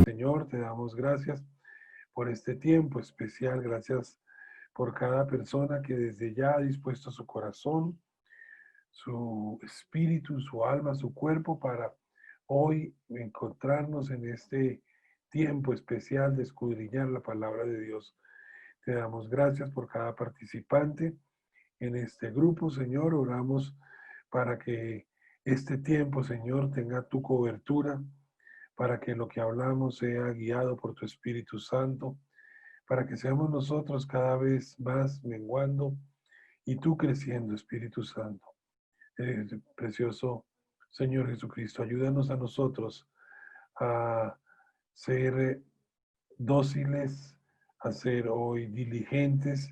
Señor, te damos gracias por este tiempo especial. Gracias por cada persona que desde ya ha dispuesto su corazón, su espíritu, su alma, su cuerpo para hoy encontrarnos en este tiempo especial de escudriñar la palabra de Dios. Te damos gracias por cada participante en este grupo, Señor. Oramos para que este tiempo, Señor, tenga tu cobertura, para que lo que hablamos sea guiado por tu Espíritu Santo, para que seamos nosotros cada vez más menguando y tú creciendo, Espíritu Santo. Precioso Señor Jesucristo, ayúdanos a nosotros a ser dóciles, a ser hoy diligentes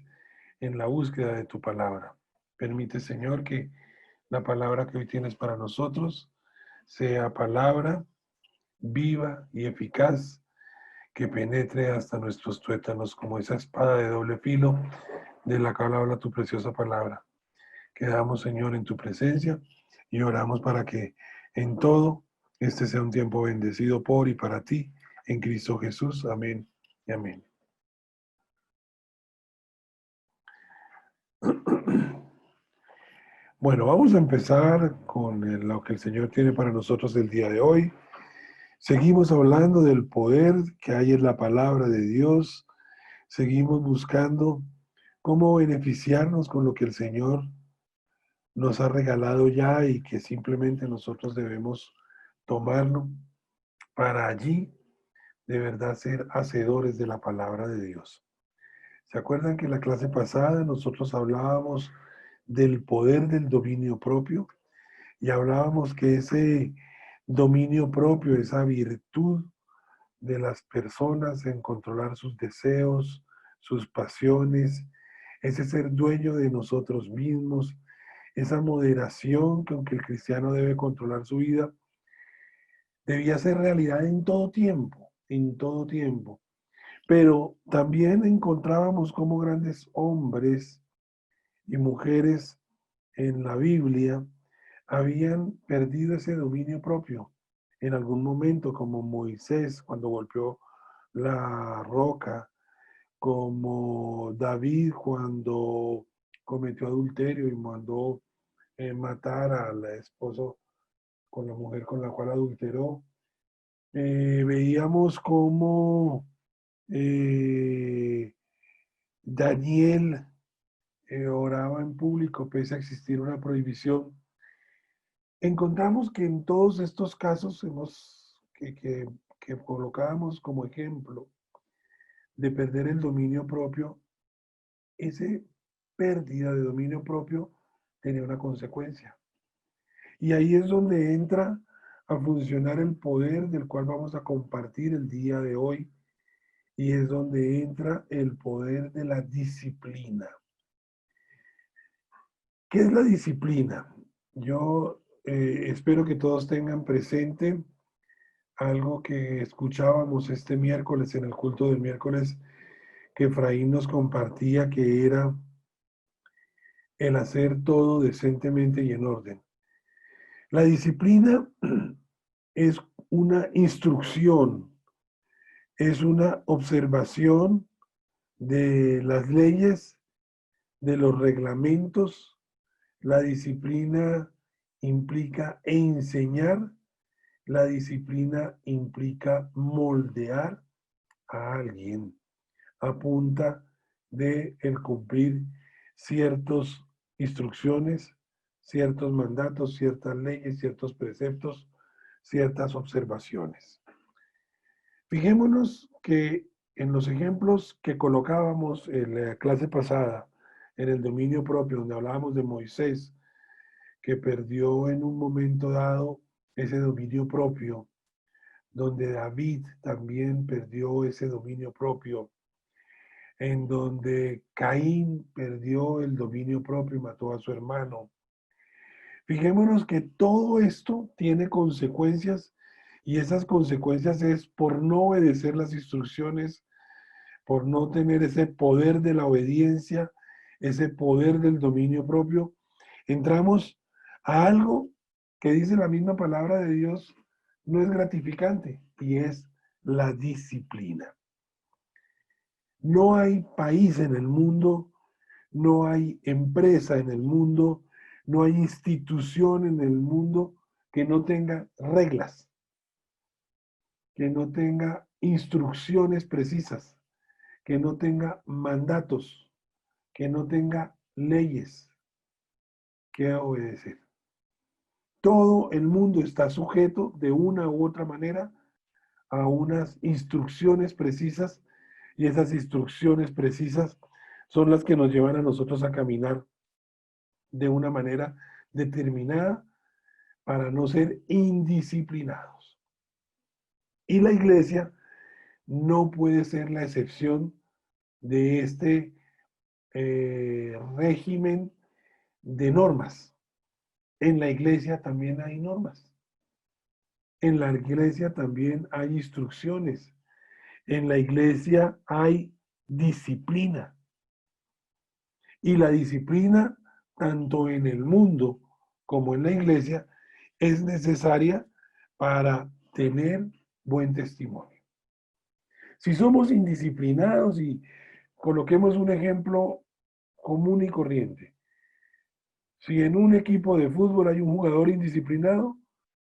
en la búsqueda de tu palabra. Permite, Señor, que la palabra que hoy tienes para nosotros sea palabra viva y eficaz, que penetre hasta nuestros tuétanos como esa espada de doble filo de la cual habla tu preciosa palabra. Quedamos, Señor, en tu presencia y oramos para que en todo este sea un tiempo bendecido por y para ti, en Cristo Jesús. Amén y amén. Bueno, vamos a empezar con lo que el Señor tiene para nosotros el día de hoy. Seguimos hablando del poder que hay en la palabra de Dios. Seguimos buscando cómo beneficiarnos con lo que el Señor nos ha regalado ya y que simplemente nosotros debemos tomarlo para allí de verdad ser hacedores de la palabra de Dios. ¿Se acuerdan que en la clase pasada nosotros hablábamos del poder del dominio propio? Y hablábamos que ese dominio propio, esa virtud de las personas en controlar sus deseos, sus pasiones, ese ser dueño de nosotros mismos, esa moderación con que el cristiano debe controlar su vida, debía ser realidad en todo tiempo, en todo tiempo. Pero también encontrábamos como grandes hombres y mujeres en la Biblia habían perdido ese dominio propio en algún momento, como Moisés cuando golpeó la roca, como David cuando cometió adulterio y mandó matar al esposo con la mujer con la cual adulteró. Veíamos como Daniel oraba en público pese a existir una prohibición. Encontramos que en todos estos casos que colocábamos como ejemplo de perder el dominio propio, esa pérdida de dominio propio tenía una consecuencia. Y ahí es donde entra a funcionar el poder del cual vamos a compartir el día de hoy, y es donde entra el poder de la disciplina. ¿Qué es la disciplina? Yo espero que todos tengan presente algo que escuchábamos este miércoles en el culto del miércoles, que Efraín nos compartía, que era el hacer todo decentemente y en orden. La disciplina es una instrucción, es una observación de las leyes, de los reglamentos. La disciplina implica enseñar, la disciplina implica moldear a alguien a punta de el cumplir ciertas instrucciones, ciertos mandatos, ciertas leyes, ciertos preceptos, ciertas observaciones. Fijémonos que en los ejemplos que colocábamos en la clase pasada, en el dominio propio, donde hablábamos de Moisés, que perdió en un momento dado ese dominio propio, donde David también perdió ese dominio propio, en donde Caín perdió el dominio propio y mató a su hermano. Fijémonos que todo esto tiene consecuencias, y esas consecuencias es por no obedecer las instrucciones, por no tener ese poder de la obediencia, ese poder del dominio propio, entramos a algo que dice la misma palabra de Dios, no es gratificante, y es la disciplina. No hay país en el mundo, no hay empresa en el mundo, no hay institución en el mundo que no tenga reglas, que no tenga instrucciones precisas, que no tenga mandatos, que no tenga leyes que obedecer. Todo el mundo está sujeto de una u otra manera a unas instrucciones precisas, y esas instrucciones precisas son las que nos llevan a nosotros a caminar de una manera determinada para no ser indisciplinados. Y la iglesia no puede ser la excepción de este régimen de normas. En la iglesia también hay normas. En la iglesia también hay instrucciones. En la iglesia hay disciplina. Y la disciplina, tanto en el mundo como en la iglesia, es necesaria para tener buen testimonio. Si somos indisciplinados, y coloquemos un ejemplo común y corriente, si en un equipo de fútbol hay un jugador indisciplinado,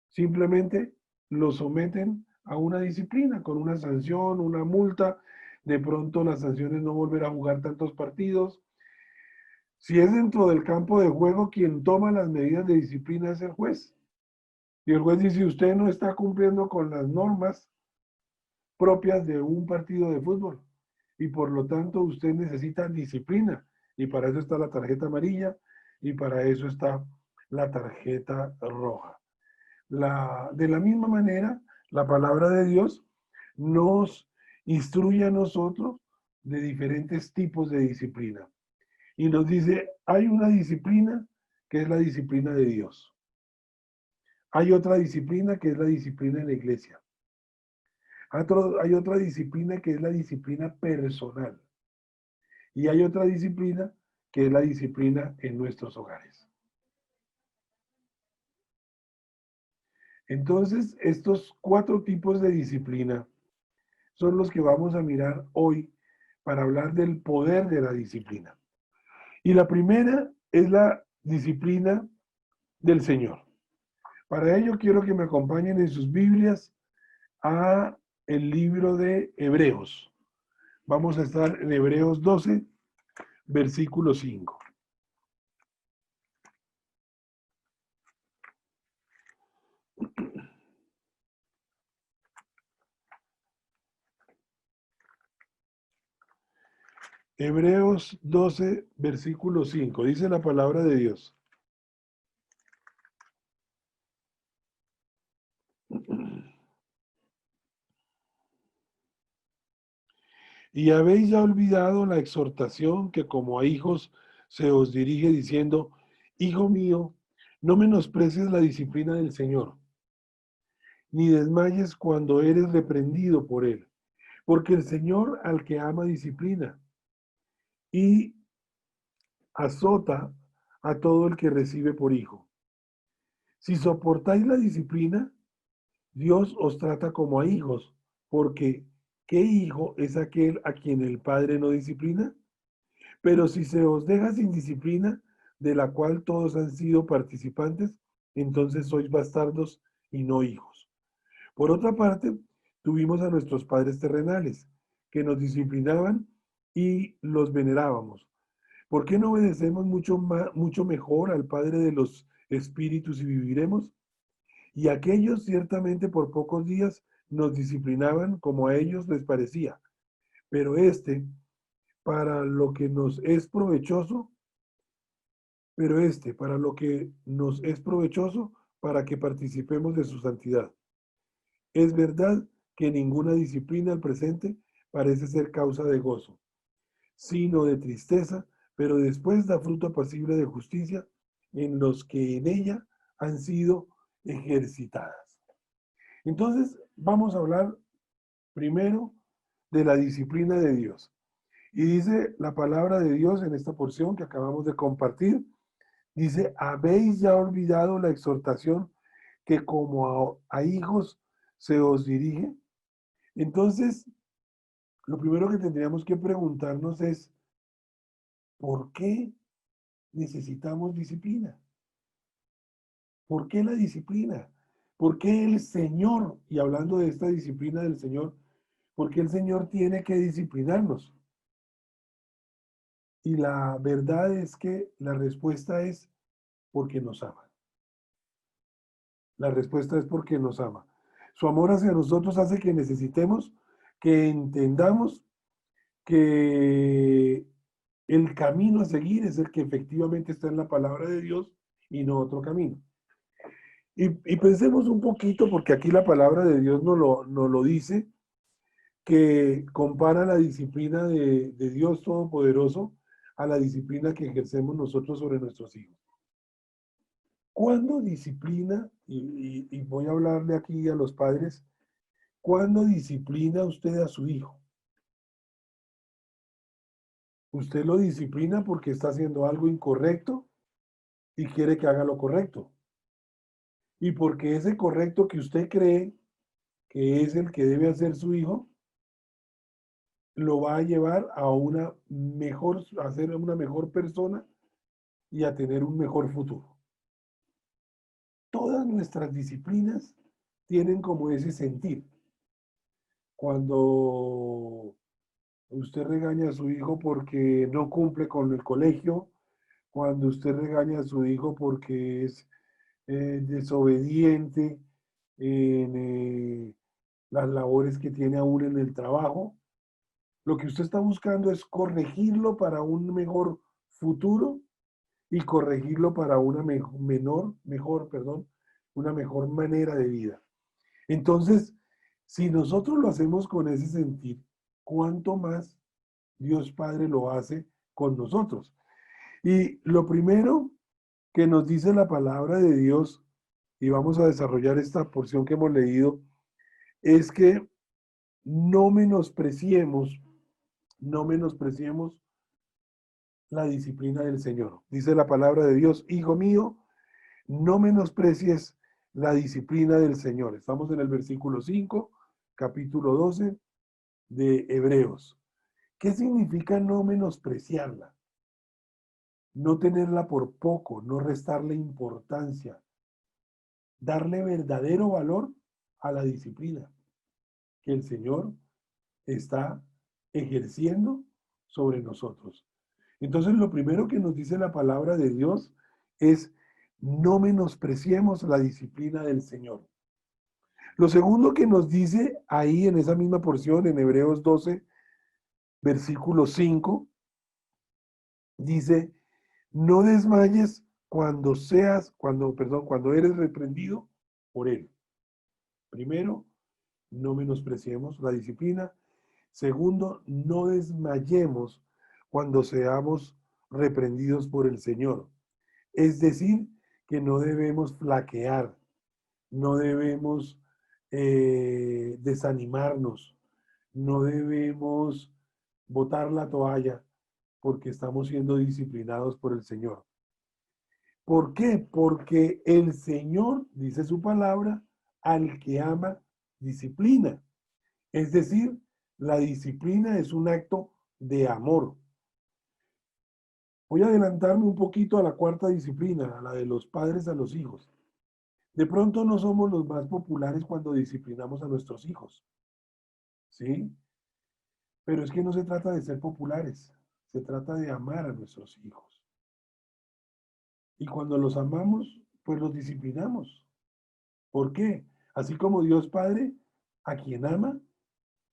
simplemente lo someten a una disciplina con una sanción, una multa. De pronto la sanción es no volver a jugar tantos partidos. Si es dentro del campo de juego, quien toma las medidas de disciplina es el juez. Y el juez dice, usted no está cumpliendo con las normas propias de un partido de fútbol, y por lo tanto usted necesita disciplina, y para eso está la tarjeta amarilla y para eso está la tarjeta roja. De la misma manera, la palabra de Dios nos instruye a nosotros de diferentes tipos de disciplina, y nos dice, hay una disciplina que es la disciplina de Dios. Hay otra disciplina que es la disciplina en la iglesia. Hay otra disciplina que es la disciplina personal. Y hay otra disciplina que es la disciplina en nuestros hogares. Entonces, estos 4 tipos de disciplina son los que vamos a mirar hoy para hablar del poder de la disciplina. Y la primera es la disciplina del Señor. Para ello quiero que me acompañen en sus Biblias a el libro de Hebreos. Vamos a estar en Hebreos 12, versículo 5. Hebreos 12, versículo 5. Dice la palabra de Dios. Y habéis ya olvidado la exhortación que como a hijos se os dirige diciendo, Hijo mío, no menosprecies la disciplina del Señor, ni desmayes cuando eres reprendido por él, porque el Señor al que ama disciplina y azota a todo el que recibe por hijo. Si soportáis la disciplina, Dios os trata como a hijos, porque ¿qué hijo es aquel a quien el Padre no disciplina? Pero si se os deja sin disciplina, de la cual todos han sido participantes, entonces sois bastardos y no hijos. Por otra parte, tuvimos a nuestros padres terrenales, que nos disciplinaban y los venerábamos. ¿Por qué no obedecemos mucho mejor al Padre de los Espíritus y viviremos? Y aquellos ciertamente por pocos días nos disciplinaban como a ellos les parecía, pero para lo que nos es provechoso, para lo que nos es provechoso, para que participemos de su santidad. Es verdad que ninguna disciplina al presente parece ser causa de gozo, sino de tristeza, pero después da fruto apacible de justicia en los que en ella han sido ejercitadas. Entonces, vamos a hablar primero de la disciplina de Dios. Y dice la palabra de Dios en esta porción que acabamos de compartir, dice, habéis ya olvidado la exhortación que como a hijos se os dirige. Entonces, lo primero que tendríamos que preguntarnos es, ¿por qué necesitamos disciplina? ¿Por qué la disciplina? ¿Por qué el Señor, y hablando de esta disciplina del Señor, por qué el Señor tiene que disciplinarnos? Y la verdad es que la respuesta es porque nos ama. La respuesta es porque nos ama. Su amor hacia nosotros hace que necesitemos, que entendamos que el camino a seguir es el que efectivamente está en la palabra de Dios y no otro camino. Y pensemos un poquito, porque aquí la palabra de Dios nos lo dice, que compara la disciplina de Dios Todopoderoso a la disciplina que ejercemos nosotros sobre nuestros hijos. ¿Cuándo disciplina, y voy a hablarle aquí a los padres, cuándo disciplina usted a su hijo? Usted lo disciplina porque está haciendo algo incorrecto y quiere que haga lo correcto. Y porque ese correcto que usted cree que es el que debe hacer su hijo, lo va a llevar a ser una mejor persona y a tener un mejor futuro. Todas nuestras disciplinas tienen como ese sentir. Cuando usted regaña a su hijo porque no cumple con el colegio, cuando usted regaña a su hijo porque es desobediente en las labores que tiene aún en el trabajo, lo que usted está buscando es corregirlo para un mejor futuro y corregirlo para una una mejor manera de vida. Entonces, si nosotros lo hacemos con ese sentir, ¿cuánto más Dios Padre lo hace con nosotros? Y lo primero que nos dice la palabra de Dios, y vamos a desarrollar esta porción que hemos leído, es que no menospreciemos, no menospreciemos la disciplina del Señor. Dice la palabra de Dios, hijo mío, no menosprecies la disciplina del Señor. Estamos en el versículo 5, capítulo 12 de Hebreos. ¿Qué significa no menospreciarla? No tenerla por poco, no restarle importancia, darle verdadero valor a la disciplina que el Señor está ejerciendo sobre nosotros. Entonces, lo primero que nos dice la palabra de Dios es no menospreciemos la disciplina del Señor. Lo segundo que nos dice ahí en esa misma porción, en Hebreos 12, versículo 5, dice, no desmayes cuando eres reprendido por él. Primero, no menospreciemos la disciplina. Segundo, no desmayemos cuando seamos reprendidos por el Señor. Es decir, que no debemos flaquear, no debemos desanimarnos, no debemos botar la toalla porque estamos siendo disciplinados por el Señor. ¿Por qué? Porque el Señor, dice su palabra, al que ama, disciplina. Es decir, la disciplina es un acto de amor. Voy a adelantarme un poquito a la cuarta disciplina, a la de los padres a los hijos. De pronto no somos los más populares cuando disciplinamos a nuestros hijos, ¿sí? Pero es que no se trata de ser populares, se trata de amar a nuestros hijos. Y cuando los amamos, pues los disciplinamos. ¿Por qué? Así como Dios Padre, a quien ama,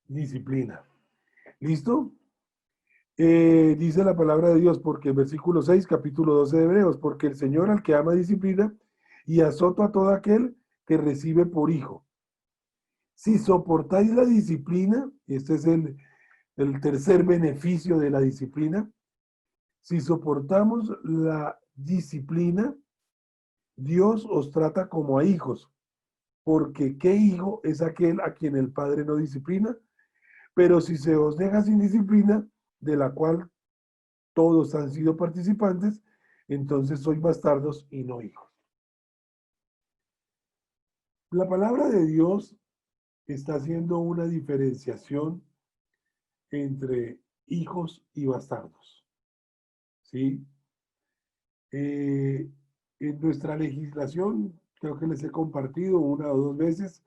disciplina. ¿Listo? Dice la palabra de Dios, porque el versículo 6, capítulo 12 de Hebreos, porque el Señor al que ama disciplina y azota a todo aquel que recibe por hijo. Si soportáis la disciplina, este es el tercer beneficio de la disciplina, si soportamos la disciplina, Dios os trata como a hijos, porque ¿qué hijo es aquel a quien el Padre no disciplina? Pero si se os deja sin disciplina, de la cual todos han sido participantes, entonces sois bastardos y no hijos. La palabra de Dios está haciendo una diferenciación entre hijos y bastardos, ¿sí? En nuestra legislación, creo que les he compartido una o dos veces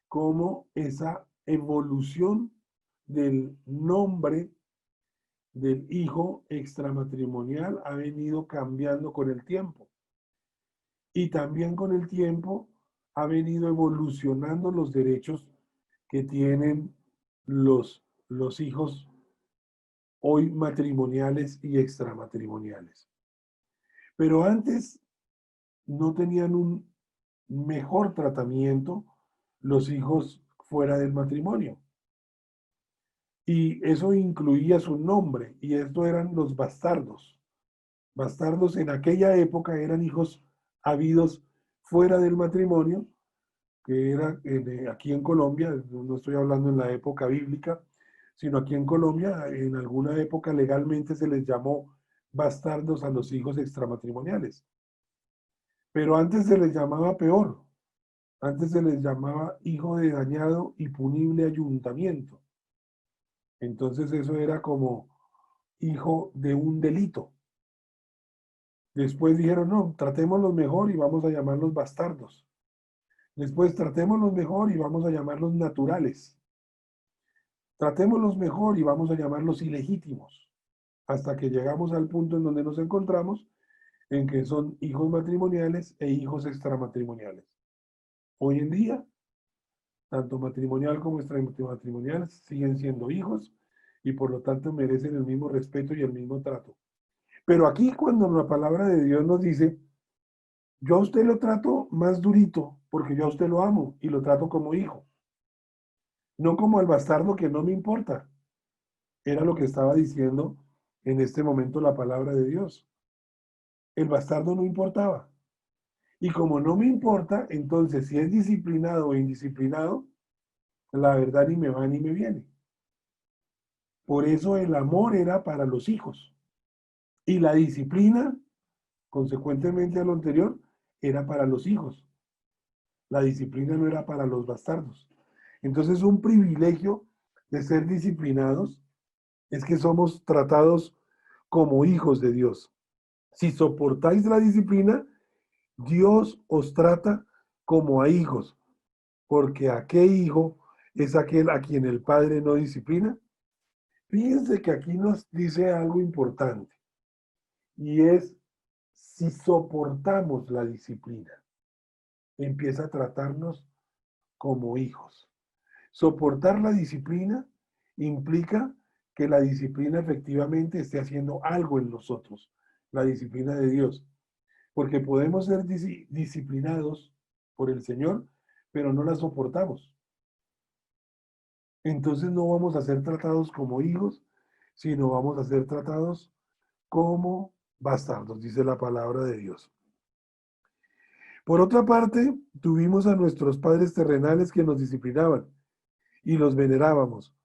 cómo esa evolución del nombre del hijo extramatrimonial ha venido cambiando con el tiempo. Y también con el tiempo ha venido evolucionando los derechos que tienen los hijos hoy matrimoniales y extramatrimoniales. Pero antes no tenían un mejor tratamiento los hijos fuera del matrimonio. Y eso incluía su nombre, y esto eran los bastardos. Bastardos en aquella época eran hijos habidos fuera del matrimonio, que era aquí en Colombia, no estoy hablando en la época bíblica, sino aquí en Colombia, en alguna época legalmente se les llamó bastardos a los hijos extramatrimoniales. Pero antes se les llamaba peor, antes se les llamaba hijo de dañado y punible ayuntamiento. Entonces eso era como hijo de un delito. Después dijeron, no, tratémoslos mejor y vamos a llamarlos bastardos. Después tratémoslos mejor y vamos a llamarlos naturales. Tratémoslos mejor y vamos a llamarlos ilegítimos. Hasta que llegamos al punto en donde nos encontramos, en que son hijos matrimoniales e hijos extramatrimoniales. Hoy en día, tanto matrimonial como extramatrimonial siguen siendo hijos y por lo tanto merecen el mismo respeto y el mismo trato. Pero aquí cuando la palabra de Dios nos dice, yo a usted lo trato más durito porque yo a usted lo amo y lo trato como hijo, no como al bastardo que no me importa. Era lo que estaba diciendo en este momento la palabra de Dios. El bastardo no importaba. Y como no me importa, entonces si es disciplinado o indisciplinado, la verdad ni me va ni me viene. Por eso el amor era para los hijos. Y la disciplina, consecuentemente a lo anterior, era para los hijos. La disciplina no era para los bastardos. Entonces un privilegio de ser disciplinados es que somos tratados como hijos de Dios. Si soportáis la disciplina, Dios os trata como a hijos, porque ¿a qué hijo es aquel a quien el Padre no disciplina? Fíjense que aquí nos dice algo importante, y es si soportamos la disciplina, empieza a tratarnos como hijos. Soportar la disciplina implica que la disciplina efectivamente esté haciendo algo en nosotros, la disciplina de Dios. Porque podemos ser disciplinados por el Señor, pero no la soportamos. Entonces no vamos a ser tratados como hijos, sino vamos a ser tratados como bastardos, dice la palabra de Dios. Por otra parte, tuvimos a nuestros padres terrenales que nos disciplinaban y los venerábamos.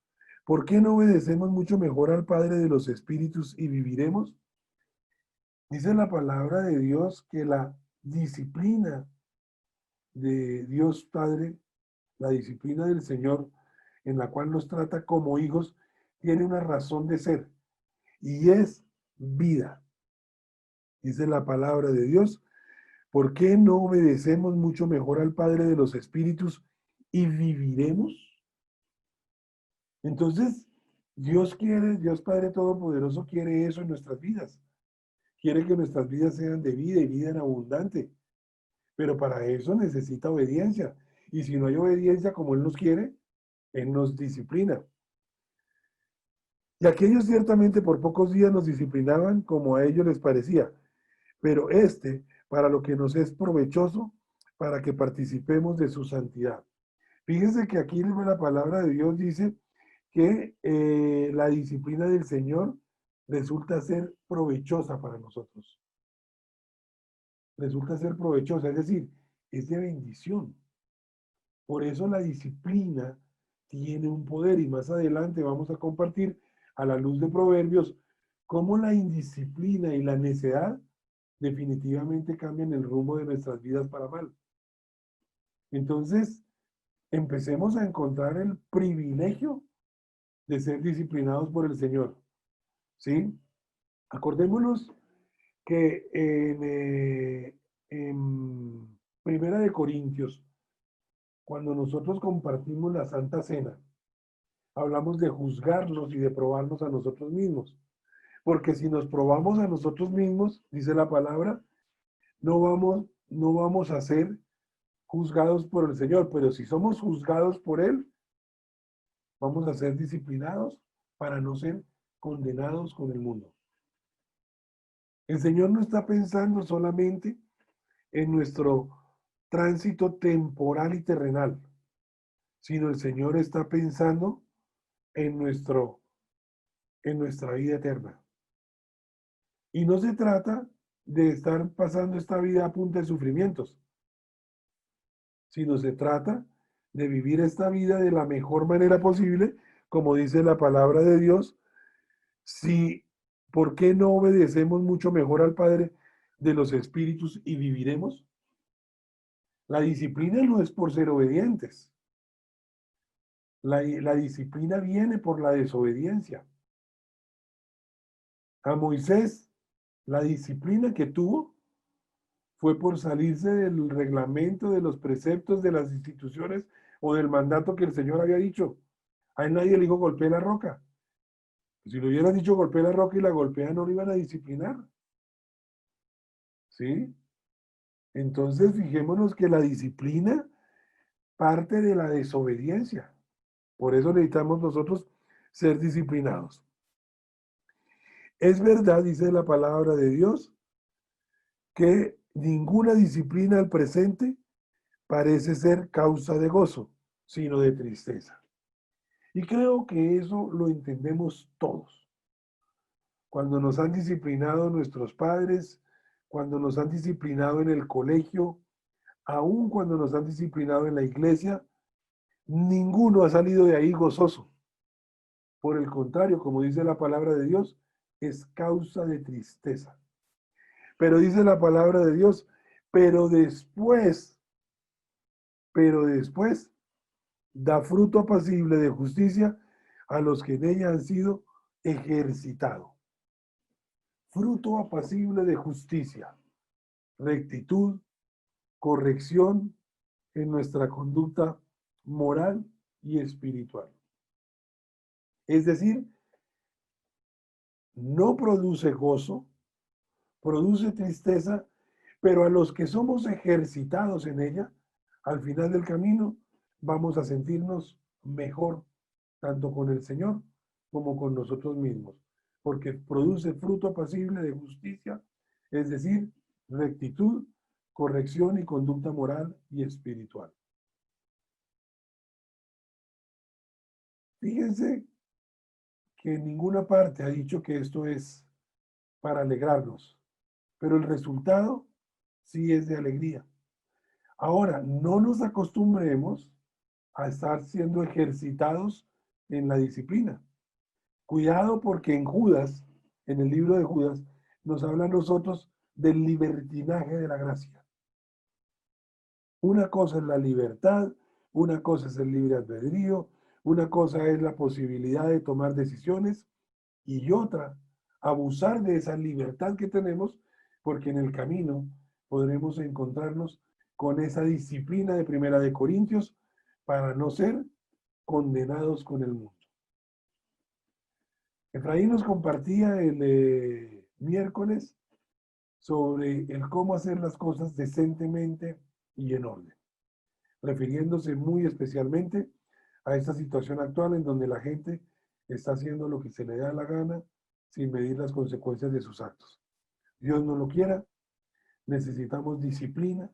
¿Por qué no obedecemos mucho mejor al Padre de los Espíritus y viviremos? Dice la palabra de Dios que la disciplina de Dios Padre, la disciplina del Señor, en la cual nos trata como hijos, tiene una razón de ser y es vida. Dice la palabra de Dios, ¿por qué no obedecemos mucho mejor al Padre de los Espíritus y viviremos? Entonces, Dios quiere, Dios Padre Todopoderoso quiere eso en nuestras vidas. Quiere que nuestras vidas sean de vida y vida en abundante. Pero para eso necesita obediencia. Y si no hay obediencia como Él nos quiere, Él nos disciplina. Y aquellos ciertamente por pocos días nos disciplinaban como a ellos les parecía, pero para lo que nos es provechoso, para que participemos de su santidad. Fíjense que aquí la palabra de Dios dice que la disciplina del Señor resulta ser provechosa para nosotros. Resulta ser provechosa, es decir, es de bendición. Por eso la disciplina tiene un poder y más adelante vamos a compartir a la luz de Proverbios, cómo la indisciplina y la necedad definitivamente cambian el rumbo de nuestras vidas para mal. Entonces, empecemos a encontrar el privilegio de ser disciplinados por el Señor, ¿sí? Acordémonos que en Primera de Corintios, cuando nosotros compartimos la Santa Cena, hablamos de juzgarnos y de probarnos a nosotros mismos. Porque si nos probamos a nosotros mismos, dice la palabra, no vamos a ser juzgados por el Señor, pero si somos juzgados por Él, vamos a ser disciplinados para no ser condenados con el mundo. El Señor no está pensando solamente en nuestro tránsito temporal y terrenal, sino el Señor está pensando en nuestra vida eterna. Y no se trata de estar pasando esta vida a punta de sufrimientos, sino se trata de vivir esta vida de la mejor manera posible, como dice la palabra de Dios. Si, ¿por qué no obedecemos mucho mejor al Padre de los Espíritus y viviremos? La disciplina no es por ser obedientes. La disciplina viene por la desobediencia. A Moisés, la disciplina que tuvo fue por salirse del reglamento, de los preceptos, de las instituciones o del mandato que el Señor había dicho. A él nadie le dijo golpee la roca. Si le hubieran dicho golpee la roca y la golpea, no lo iban a disciplinar. ¿Sí? Entonces, fijémonos que la disciplina parte de la desobediencia. Por eso necesitamos nosotros ser disciplinados. Es verdad, dice la palabra de Dios, que ninguna disciplina al presente parece ser causa de gozo, sino de tristeza. Y creo que eso lo entendemos todos. Cuando nos han disciplinado nuestros padres, cuando nos han disciplinado en el colegio, aun cuando nos han disciplinado en la iglesia, ninguno ha salido de ahí gozoso. Por el contrario, como dice la palabra de Dios, es causa de tristeza. Pero dice la palabra de Dios, pero después da fruto apacible de justicia a los que en ella han sido ejercitados. Fruto apacible de justicia, rectitud, corrección en nuestra conducta moral y espiritual. Es decir, no produce gozo, produce tristeza, pero a los que somos ejercitados en ella, al final del camino, vamos a sentirnos mejor, tanto con el Señor como con nosotros mismos, porque produce fruto apacible de justicia, es decir, rectitud, corrección y conducta moral y espiritual. Fíjense que en ninguna parte ha dicho que esto es para alegrarnos, pero el resultado sí es de alegría. Ahora, no nos acostumbremos a estar siendo ejercitados en la disciplina. Cuidado porque en Judas, en el libro de Judas, nos habla a nosotros del libertinaje de la gracia. Una cosa es la libertad, una cosa es el libre albedrío, una cosa es la posibilidad de tomar decisiones y otra, abusar de esa libertad que tenemos porque en el camino podremos encontrarnos con esa disciplina de Primera de Corintios para no ser condenados con el mundo. Efraín nos compartía el miércoles sobre el cómo hacer las cosas decentemente y en orden, refiriéndose muy especialmente a esta situación actual en donde la gente está haciendo lo que se le da la gana sin medir las consecuencias de sus actos. Dios no lo quiera, necesitamos disciplina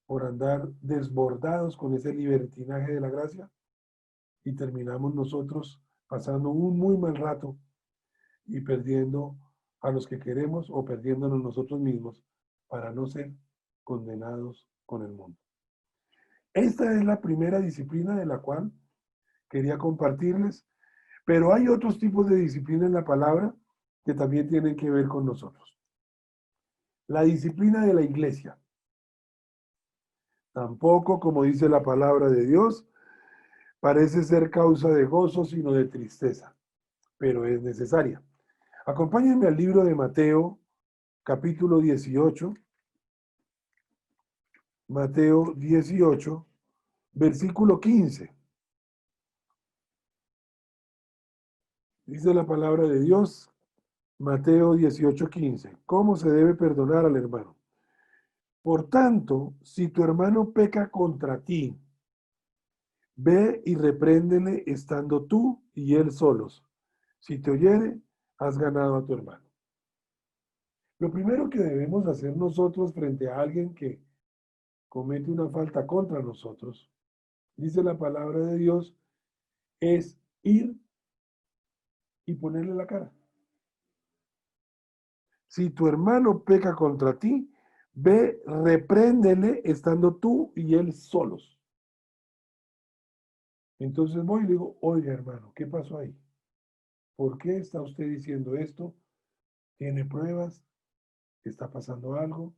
por andar desbordados con ese libertinaje de la gracia y terminamos nosotros pasando un muy mal rato y perdiendo a los que queremos o perdiéndonos nosotros mismos para no ser condenados con el mundo. Esta es la primera disciplina de la cual quería compartirles Pero hay otros tipos de disciplina en la palabra que también tienen que ver con nosotros. La disciplina de la iglesia. Tampoco, como dice la palabra de Dios, parece ser causa de gozo, sino de tristeza, pero es necesaria. Acompáñenme al libro de Mateo, capítulo 18. Mateo 18, versículo 15. Dice la palabra de Dios, Mateo 18, 15. ¿Cómo se debe perdonar al hermano? Por tanto, si tu hermano peca contra ti, ve y repréndele estando tú y él solos. Si te oyere, has ganado a tu hermano. Lo primero que debemos hacer nosotros frente a alguien que comete una falta contra nosotros, dice la palabra de Dios, es ir y ponerle la cara. Si tu hermano peca contra ti, ve, repréndele estando tú y él solos. Entonces voy y le digo, oiga hermano, ¿qué pasó ahí? ¿Por qué está usted diciendo esto? ¿Tiene pruebas? ¿Está pasando algo?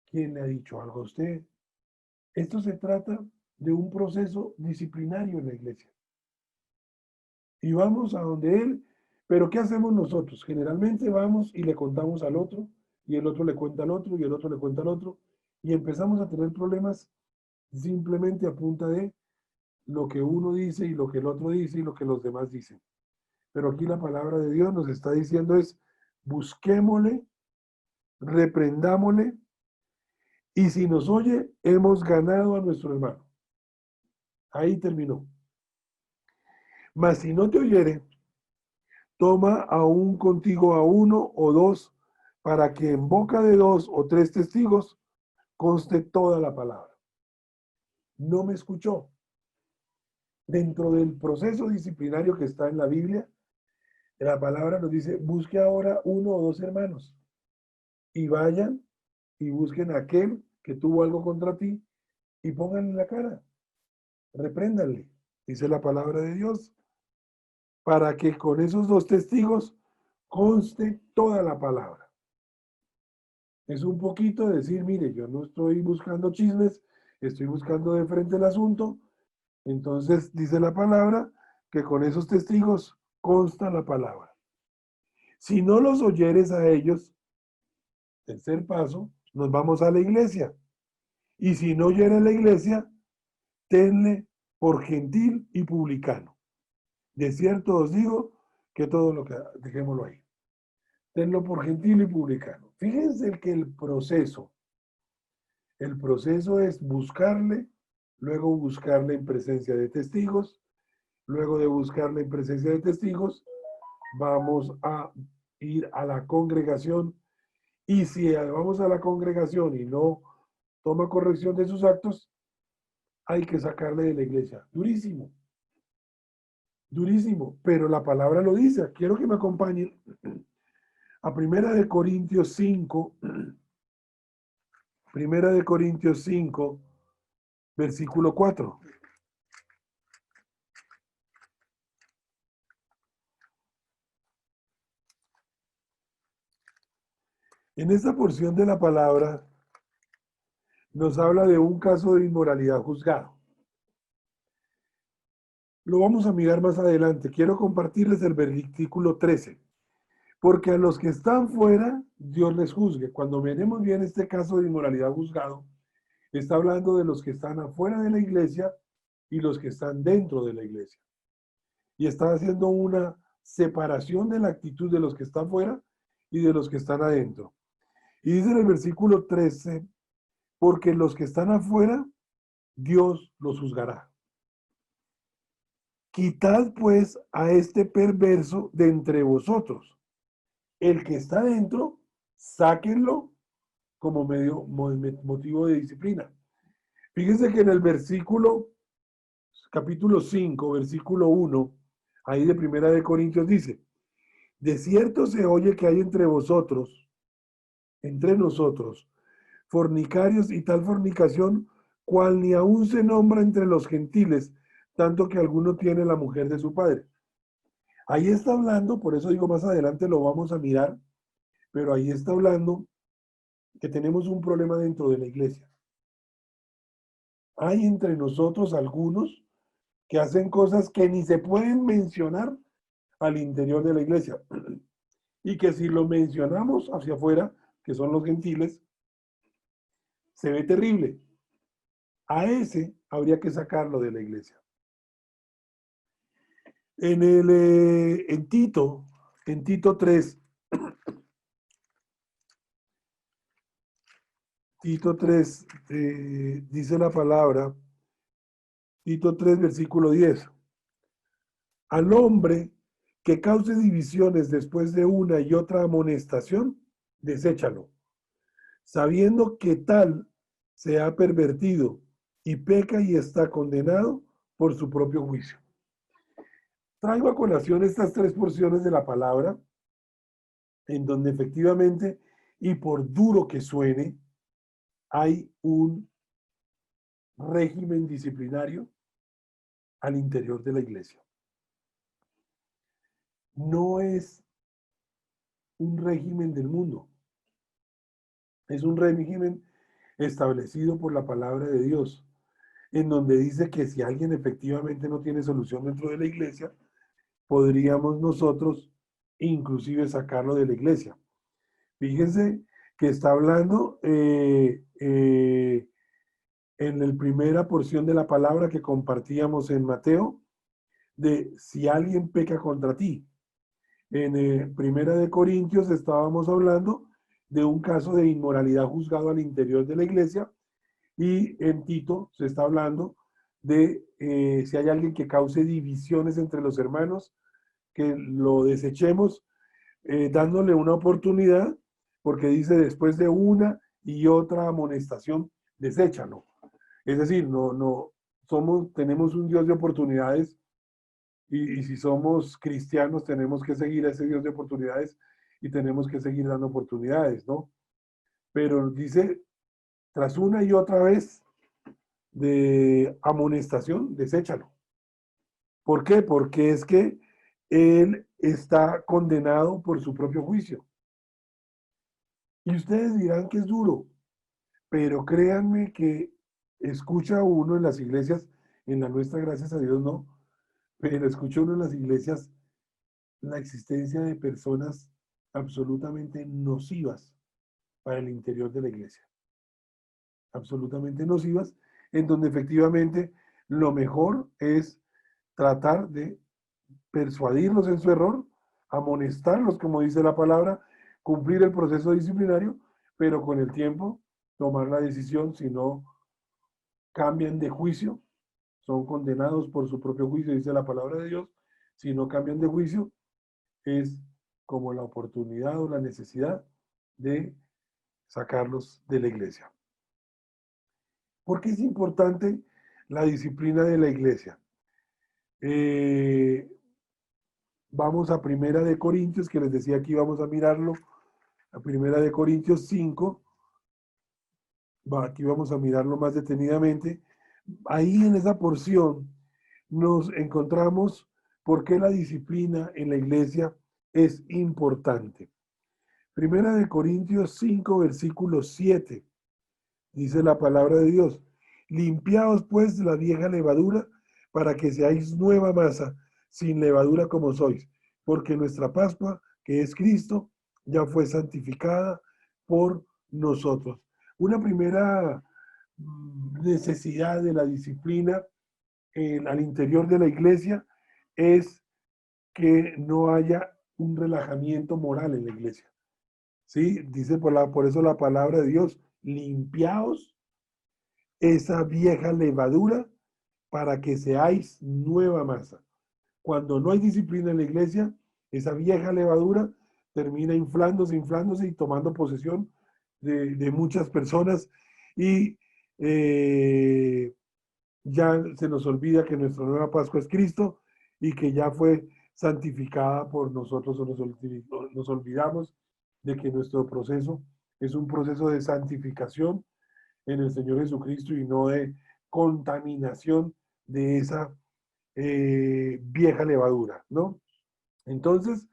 ¿Quién le ha dicho algo a usted? Esto se trata de un proceso disciplinario en la iglesia. Y vamos a donde él, pero ¿qué hacemos nosotros? Generalmente vamos y le contamos al otro, y el otro le cuenta al otro, y el otro le cuenta al otro, y empezamos a tener problemas simplemente a punta de lo que uno dice y lo que el otro dice y lo que los demás dicen. Pero aquí la palabra de Dios nos está diciendo es, busquémosle, reprendámosle, y si nos oye, hemos ganado a nuestro hermano. Ahí terminó. Mas si no te oyere, toma aún contigo a uno o dos, para que en boca de dos o tres testigos conste toda la palabra. No me escuchó. Dentro del proceso disciplinario que está en la Biblia, la palabra nos dice, busque ahora uno o dos hermanos y vayan y busquen a aquel que tuvo algo contra ti y pónganle la cara, repréndanle, dice la palabra de Dios, para que con esos dos testigos conste toda la palabra. Es un poquito decir, mire, yo no estoy buscando chismes, estoy buscando de frente el asunto. Entonces dice la palabra que con esos testigos consta la palabra. Si no los oyeres a ellos, tercer paso, nos vamos a la iglesia. Y si no oyere la iglesia, tenle por gentil y publicano. De cierto os digo que todo lo que, dejémoslo ahí. Tenlo por gentil y publicano. Fíjense que el proceso es buscarle, luego buscarle en presencia de testigos, luego de buscarle en presencia de testigos, vamos a ir a la congregación, y si vamos a la congregación y no toma corrección de sus actos, hay que sacarle de la iglesia. Durísimo, durísimo, pero la palabra lo dice. Quiero que me acompañen a Primera de Corintios 5, Primera de Corintios 5, versículo 4. En esta porción de la palabra nos habla de un caso de inmoralidad juzgado. Lo vamos a mirar más adelante. Quiero compartirles el versículo 13. Porque a los que están fuera, Dios les juzgue. Cuando miremos bien este caso de inmoralidad juzgado, está hablando de los que están afuera de la iglesia y los que están dentro de la iglesia. Y está haciendo una separación de la actitud de los que están fuera y de los que están adentro. Y dice en el versículo 13, porque los que están afuera, Dios los juzgará. Quitad pues a este perverso de entre vosotros. El que está dentro, sáquenlo como motivo de disciplina. Fíjense que en el capítulo 5, versículo 1, ahí de Primera de Corintios dice, de cierto se oye que hay entre vosotros, entre nosotros, fornicarios y tal fornicación, cual ni aún se nombra entre los gentiles, tanto que alguno tiene la mujer de su padre. Ahí está hablando, por eso digo más adelante lo vamos a mirar, pero ahí está hablando que tenemos un problema dentro de la iglesia. Hay entre nosotros algunos que hacen cosas que ni se pueden mencionar al interior de la iglesia y que si lo mencionamos hacia afuera, que son los gentiles, se ve terrible. A ese habría que sacarlo de la iglesia. En Tito 3, Tito 3 dice la palabra, Tito 3, versículo 10. Al hombre que cause divisiones después de una y otra amonestación, deséchalo, sabiendo que tal se ha pervertido y peca y está condenado por su propio juicio. Traigo a colación estas tres porciones de la palabra, en donde efectivamente, y por duro que suene, hay un régimen disciplinario al interior de la iglesia. No es un régimen del mundo, es un régimen establecido por la palabra de Dios, en donde dice que si alguien efectivamente no tiene solución dentro de la iglesia, podríamos nosotros inclusive sacarlo de la iglesia. Fíjense que está hablando en la primera porción de la palabra que compartíamos en Mateo, de si alguien peca contra ti. En Primera de Corintios estábamos hablando de un caso de inmoralidad juzgado al interior de la iglesia, y en Tito se está hablando de si hay alguien que cause divisiones entre los hermanos, que lo desechemos, dándole una oportunidad, porque dice después de una y otra amonestación, deséchalo. Es decir, tenemos un Dios de oportunidades, y si somos cristianos tenemos que seguir a ese Dios de oportunidades y tenemos que seguir dando oportunidades, ¿no? Pero dice, tras una y otra vez de amonestación, deséchalo. ¿Por qué? Porque es que él está condenado por su propio juicio. Y ustedes dirán que es duro, pero créanme que escucha uno en las iglesias, en la nuestra, gracias a Dios, no, pero escucha uno en las iglesias la existencia de personas absolutamente nocivas para el interior de la iglesia. Absolutamente nocivas, en donde efectivamente lo mejor es tratar de persuadirlos en su error, amonestarlos, como dice la palabra, cumplir el proceso disciplinario, pero con el tiempo tomar la decisión. Si no cambian de juicio, son condenados por su propio juicio, dice la palabra de Dios. Si no cambian de juicio, es como la oportunidad o la necesidad de sacarlos de la iglesia. ¿Por qué es importante la disciplina de la iglesia? Vamos a Primera de Corintios, que les decía que íbamos a mirarlo, a Primera de Corintios 5, aquí vamos a mirarlo más detenidamente. Ahí en esa porción nos encontramos por qué la disciplina en la iglesia es importante. Primera de Corintios 5, versículo 7, dice la palabra de Dios: limpiaos pues la vieja levadura, para que seáis nueva masa, sin levadura como sois, porque nuestra Pascua, que es Cristo, ya fue santificada por nosotros. Una primera necesidad de la disciplina al interior de la iglesia es que no haya un relajamiento moral en la iglesia. ¿Sí? Dice por eso la palabra de Dios: limpiaos esa vieja levadura, para que seáis nueva masa. Cuando no hay disciplina en la iglesia, esa vieja levadura termina inflándose y tomando posesión de muchas personas, y ya se nos olvida que nuestra nueva Pascua es Cristo y que ya fue santificada por nosotros, o nos olvidamos de que nuestro proceso es un proceso de santificación en el Señor Jesucristo y no de contaminación de esa vieja levadura, ¿no? Entonces,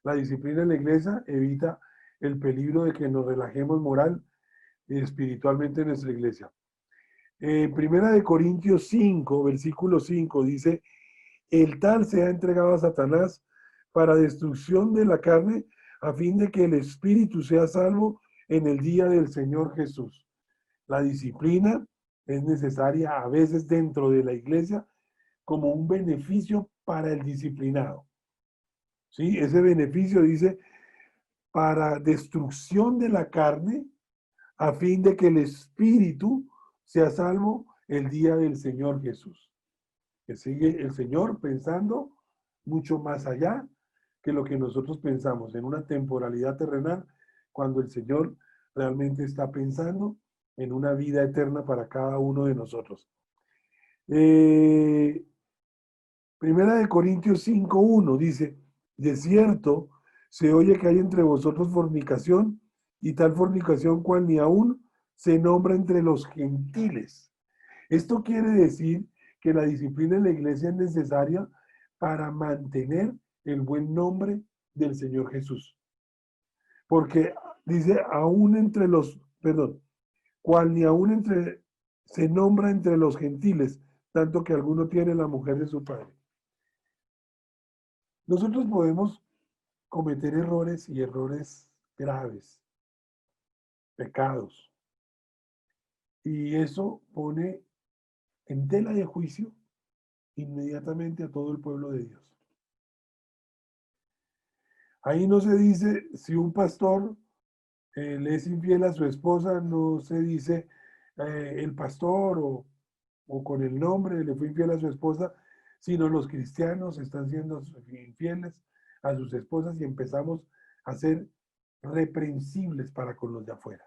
la disciplina en la iglesia evita el peligro de que nos relajemos moral y espiritualmente en nuestra iglesia. Primera de Corintios 5, versículo 5, dice, el tal se ha entregado a Satanás para destrucción de la carne, a fin de que el espíritu sea salvo en el día del Señor Jesús. La disciplina es necesaria a veces dentro de la iglesia como un beneficio para el disciplinado. ¿Sí? Ese beneficio dice para destrucción de la carne, a fin de que el espíritu sea salvo el día del Señor Jesús. Que sigue el Señor pensando mucho más allá que lo que nosotros pensamos en una temporalidad terrenal, cuando el Señor realmente está pensando en una vida eterna para cada uno de nosotros. Primera de Corintios 5:1 dice, de cierto, se oye que hay entre vosotros fornicación, y tal fornicación cual ni aún se nombra entre los gentiles. Esto quiere decir que la disciplina en la iglesia es necesaria para mantener el buen nombre del Señor Jesús. Porque dice, aún entre los, perdón, cual ni aún entre, se nombra entre los gentiles, tanto que alguno tiene la mujer de su padre. Nosotros podemos cometer errores y errores graves, pecados, y eso pone en tela de juicio inmediatamente a todo el pueblo de Dios. Ahí no se dice si un pastor le es infiel a su esposa, no se dice el pastor o con el nombre le fue infiel a su esposa, sino los cristianos están siendo infieles a sus esposas y empezamos a ser reprensibles para con los de afuera.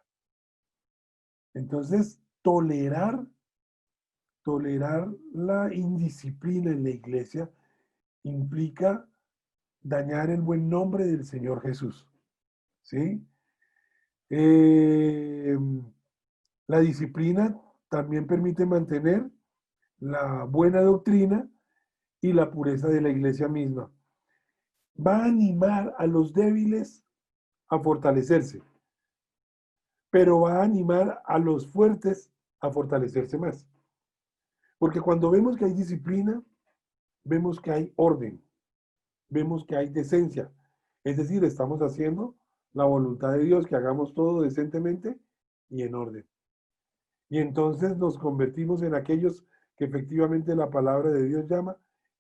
Entonces, tolerar la indisciplina en la iglesia implica dañar el buen nombre del Señor Jesús. ¿Sí? La disciplina también permite mantener la buena doctrina y la pureza de la iglesia misma. Va a animar a los débiles a fortalecerse, pero va a animar a los fuertes a fortalecerse más. Porque cuando vemos que hay disciplina, vemos que hay orden, vemos que hay decencia. Es decir, estamos haciendo la voluntad de Dios, que hagamos todo decentemente y en orden. Y entonces nos convertimos en aquellos que efectivamente la palabra de Dios llama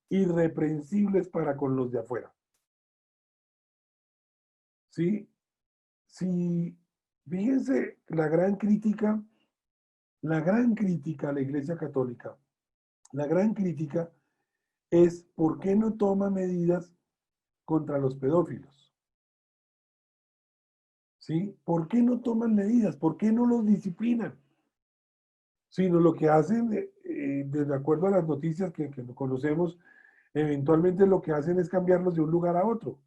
irreprensibles para con los de afuera. ¿Sí? Sí, fíjense la gran crítica a la Iglesia Católica, la gran crítica es ¿por qué no toma medidas contra los pedófilos? ¿Sí? ¿Por qué no toman medidas? ¿Por qué no los disciplinan? Sino lo que hacen, de acuerdo a las noticias que conocemos, eventualmente lo que hacen es cambiarlos de un lugar a otro.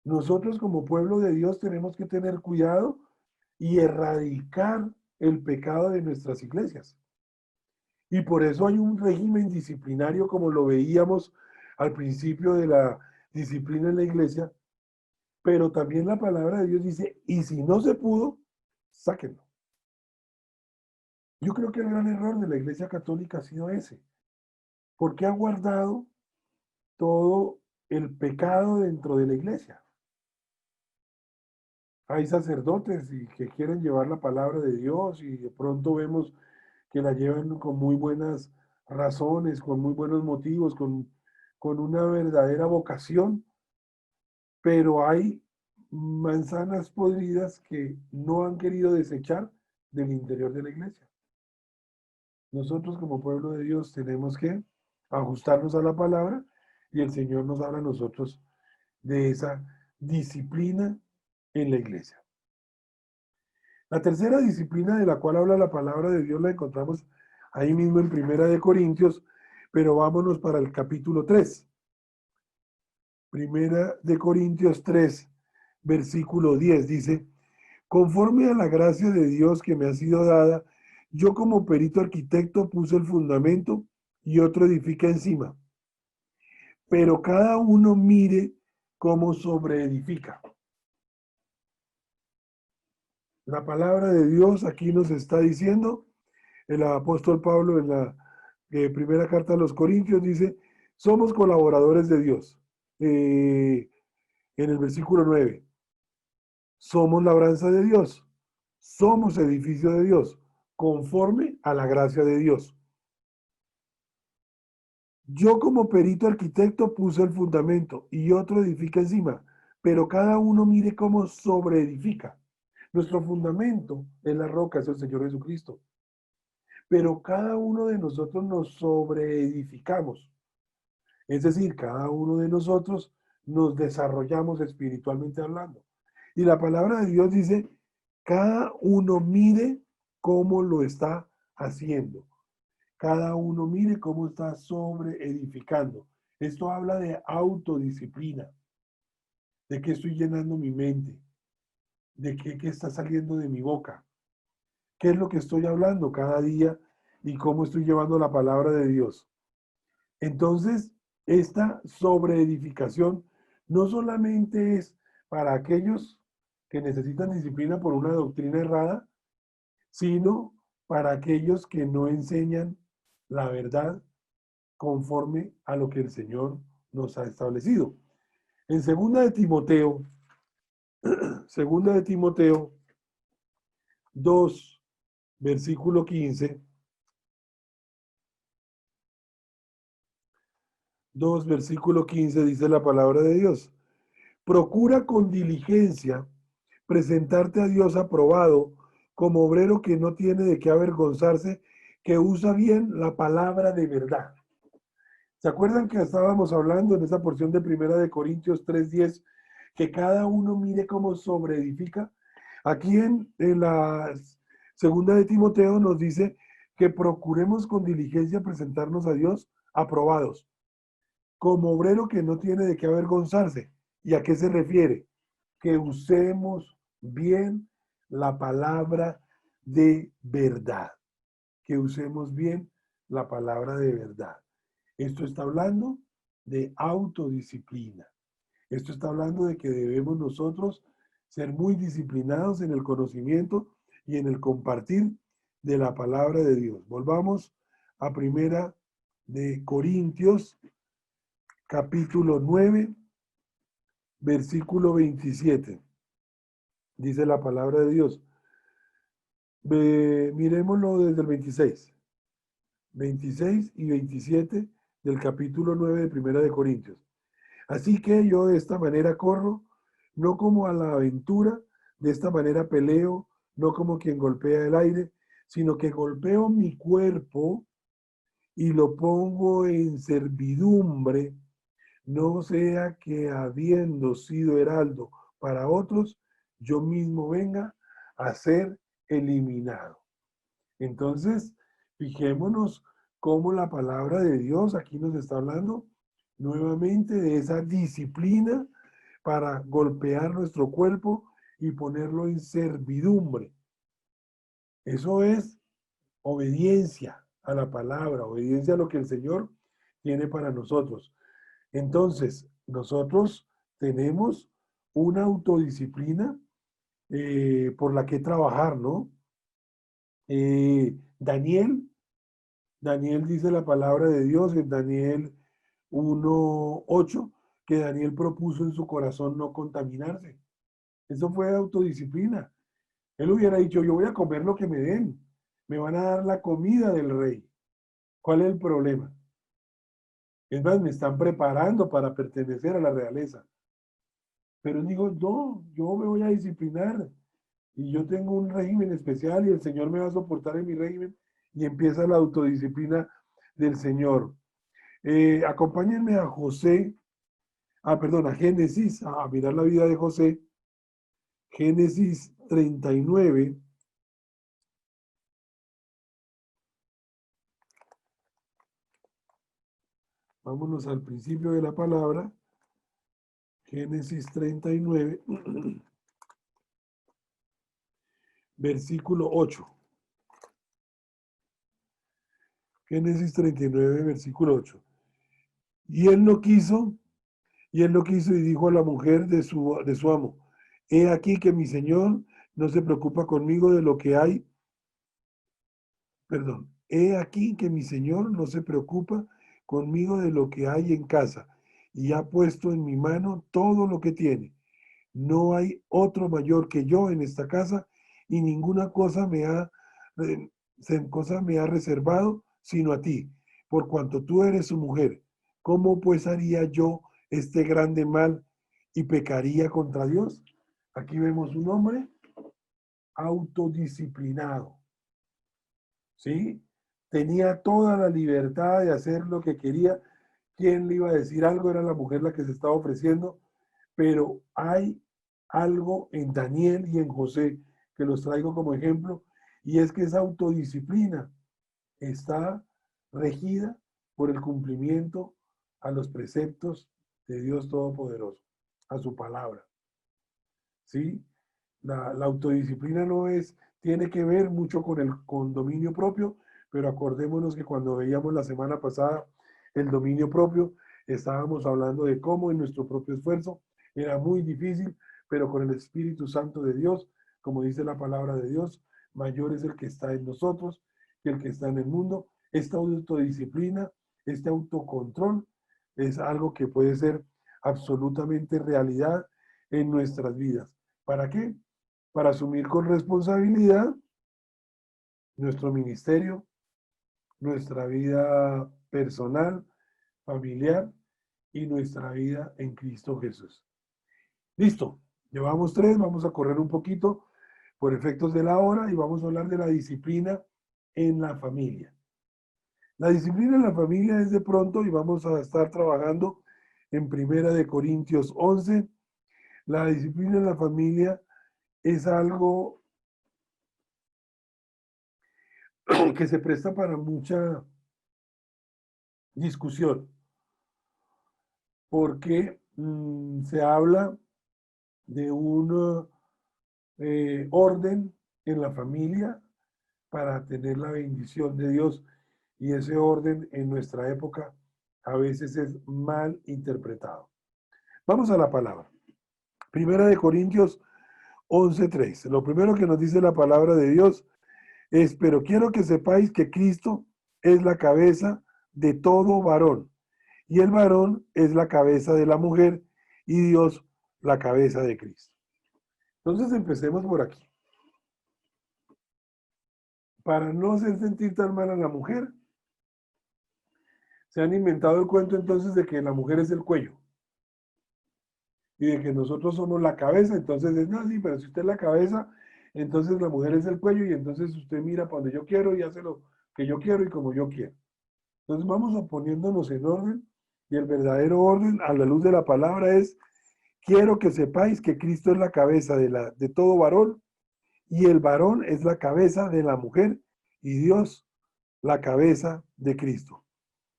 Nosotros como pueblo de Dios tenemos que tener cuidado y erradicar el pecado de nuestras iglesias. Y por eso hay un régimen disciplinario como lo veíamos al principio de la disciplina en la iglesia, pero también la palabra de Dios dice, y si no se pudo, sáquenlo. Yo creo que el gran error de la iglesia católica ha sido ese, porque ha guardado todo el pecado dentro de la iglesia. Hay sacerdotes que quieren llevar la palabra de Dios y de pronto vemos que la llevan con muy buenas razones, con muy buenos motivos, con una verdadera vocación, pero hay manzanas podridas que no han querido desechar del interior de la iglesia. Nosotros como pueblo de Dios tenemos que ajustarnos a la palabra y el Señor nos habla a nosotros de esa disciplina en la iglesia. La tercera disciplina de la cual habla la palabra de Dios la encontramos ahí mismo en Primera de Corintios, pero vámonos para el capítulo 3. Primera de Corintios 3, versículo 10 dice, conforme a la gracia de Dios que me ha sido dada, yo como perito arquitecto puse el fundamento y otro edifica encima. pero cada uno mire cómo sobreedifica. La palabra de Dios aquí nos está diciendo, el apóstol Pablo en la primera carta a los Corintios dice, somos colaboradores de Dios. En el versículo 9, somos labranza de Dios, somos edificio de Dios, conforme a la gracia de Dios. Yo como perito arquitecto puse el fundamento y otro edifica encima, pero cada uno mire cómo sobreedifica. Nuestro fundamento es la roca, es el Señor Jesucristo. Pero cada uno de nosotros nos sobreedificamos. Es decir, cada uno de nosotros nos desarrollamos espiritualmente hablando. Y la palabra de Dios dice, cada uno mire cómo lo está haciendo. Cada uno mire cómo está sobreedificando. Esto habla de autodisciplina, de qué estoy llenando mi mente, de qué está saliendo de mi boca, qué es lo que estoy hablando cada día y cómo estoy llevando la palabra de Dios. Entonces, esta sobreedificación no solamente es para aquellos que necesitan disciplina por una doctrina errada, sino para aquellos que no enseñan la verdad conforme a lo que el Señor nos ha establecido. En segunda de Timoteo 2, versículo 15, 2, versículo 15 dice la palabra de Dios. Procura con diligencia presentarte a Dios aprobado como obrero que no tiene de qué avergonzarse, que usa bien la palabra de verdad. ¿Se acuerdan que estábamos hablando en esa porción de Primera de Corintios 3:10 que cada uno mire cómo sobreedifica? Aquí en la segunda de Timoteo nos dice que procuremos con diligencia presentarnos a Dios aprobados, como obrero que no tiene de qué avergonzarse. ¿Y a qué se refiere? Que usemos bien la palabra de verdad, que usemos bien la palabra de verdad. Esto está hablando de autodisciplina. Esto está hablando de que debemos nosotros ser muy disciplinados en el conocimiento y en el compartir de la palabra de Dios. Volvamos a Primera de Corintios, capítulo 9, versículo 27. Dice la palabra de Dios. Miremoslo desde el 26. 26 y 27 del capítulo 9 de Primera de Corintios. Así que yo de esta manera corro, no como a la aventura, de esta manera peleo, no como quien golpea el aire, sino que golpeo mi cuerpo y lo pongo en servidumbre, no sea que habiendo sido heraldo para otros, yo mismo venga a ser eliminado. Entonces, fijémonos cómo la palabra de Dios aquí nos está hablando nuevamente de esa disciplina para golpear nuestro cuerpo y ponerlo en servidumbre. Eso es obediencia a la palabra, obediencia a lo que el Señor tiene para nosotros. Entonces, nosotros tenemos una autodisciplina por la que trabajar, ¿no? Daniel dice la palabra de Dios en Daniel 1:8, que Daniel propuso en su corazón no contaminarse. Eso fue autodisciplina. Él hubiera dicho, yo voy a comer lo que me den. Me van a dar la comida del rey. ¿Cuál es el problema? Es más, me están preparando para pertenecer a la realeza. Pero digo, no, yo me voy a disciplinar. Y yo tengo un régimen especial y el Señor me va a soportar en mi régimen. Y empieza la autodisciplina del Señor. Acompáñenme a a Génesis, a mirar la vida de José. Génesis 39. Vámonos al principio de la palabra. Génesis 39, versículo 8. Génesis 39, versículo 8. Y él no quiso, y dijo a la mujer de su amo, he aquí que mi señor no se preocupa conmigo de lo que hay, perdón, he aquí que mi señor no se preocupa conmigo de lo que hay en casa, y ha puesto en mi mano todo lo que tiene. No hay otro mayor que yo en esta casa, y ninguna eh, cosa me ha reservado sino a ti, por cuanto tú eres su mujer. ¿Cómo pues haría yo este grande mal y pecaría contra Dios? Aquí vemos un hombre autodisciplinado, ¿sí? Tenía toda la libertad de hacer lo que quería. ¿Quién le iba a decir algo? Era la mujer la que se estaba ofreciendo, pero hay algo en Daniel y en José que los traigo como ejemplo, y es que esa autodisciplina está regida por el cumplimiento a los preceptos de Dios Todopoderoso, a su palabra. ¿Sí? La autodisciplina no es, tiene que ver mucho con dominio propio, pero acordémonos que cuando veíamos la semana pasada el dominio propio, estábamos hablando de cómo en nuestro propio esfuerzo era muy difícil, pero con el Espíritu Santo de Dios, como dice la palabra de Dios, mayor es el que está en nosotros que el que está en el mundo. Esta autodisciplina, este autocontrol, es algo que puede ser absolutamente realidad en nuestras vidas. ¿Para qué? Para asumir con responsabilidad nuestro ministerio, nuestra vida personal, familiar y nuestra vida en Cristo Jesús. Listo, llevamos 3, vamos a correr un poquito por efectos de la hora y vamos a hablar de la disciplina en la familia. La disciplina en la familia es de pronto, y vamos a estar trabajando en Primera de Corintios 11, la disciplina en la familia es algo que se presta para mucha discusión, porque se habla de un orden en la familia para tener la bendición de Dios, y ese orden en nuestra época a veces es mal interpretado. Vamos a la palabra. Primera de Corintios 11:3. Lo primero que nos dice la palabra de Dios es, pero quiero que sepáis que Cristo es la cabeza de todo varón, y el varón es la cabeza de la mujer, y Dios la cabeza de Cristo. Entonces empecemos por aquí. Para no hacer sentir tan mal a la mujer, se han inventado el cuento entonces de que la mujer es el cuello y de que nosotros somos la cabeza. Entonces es, no, sí, pero si usted es la cabeza, entonces la mujer es el cuello, y entonces usted mira para donde yo quiero y hace lo que yo quiero y como yo quiero. Entonces vamos a poniéndonos en orden, y el verdadero orden a la luz de la palabra es, quiero que sepáis que Cristo es la cabeza de todo varón, y el varón es la cabeza de la mujer, y Dios la cabeza de Cristo.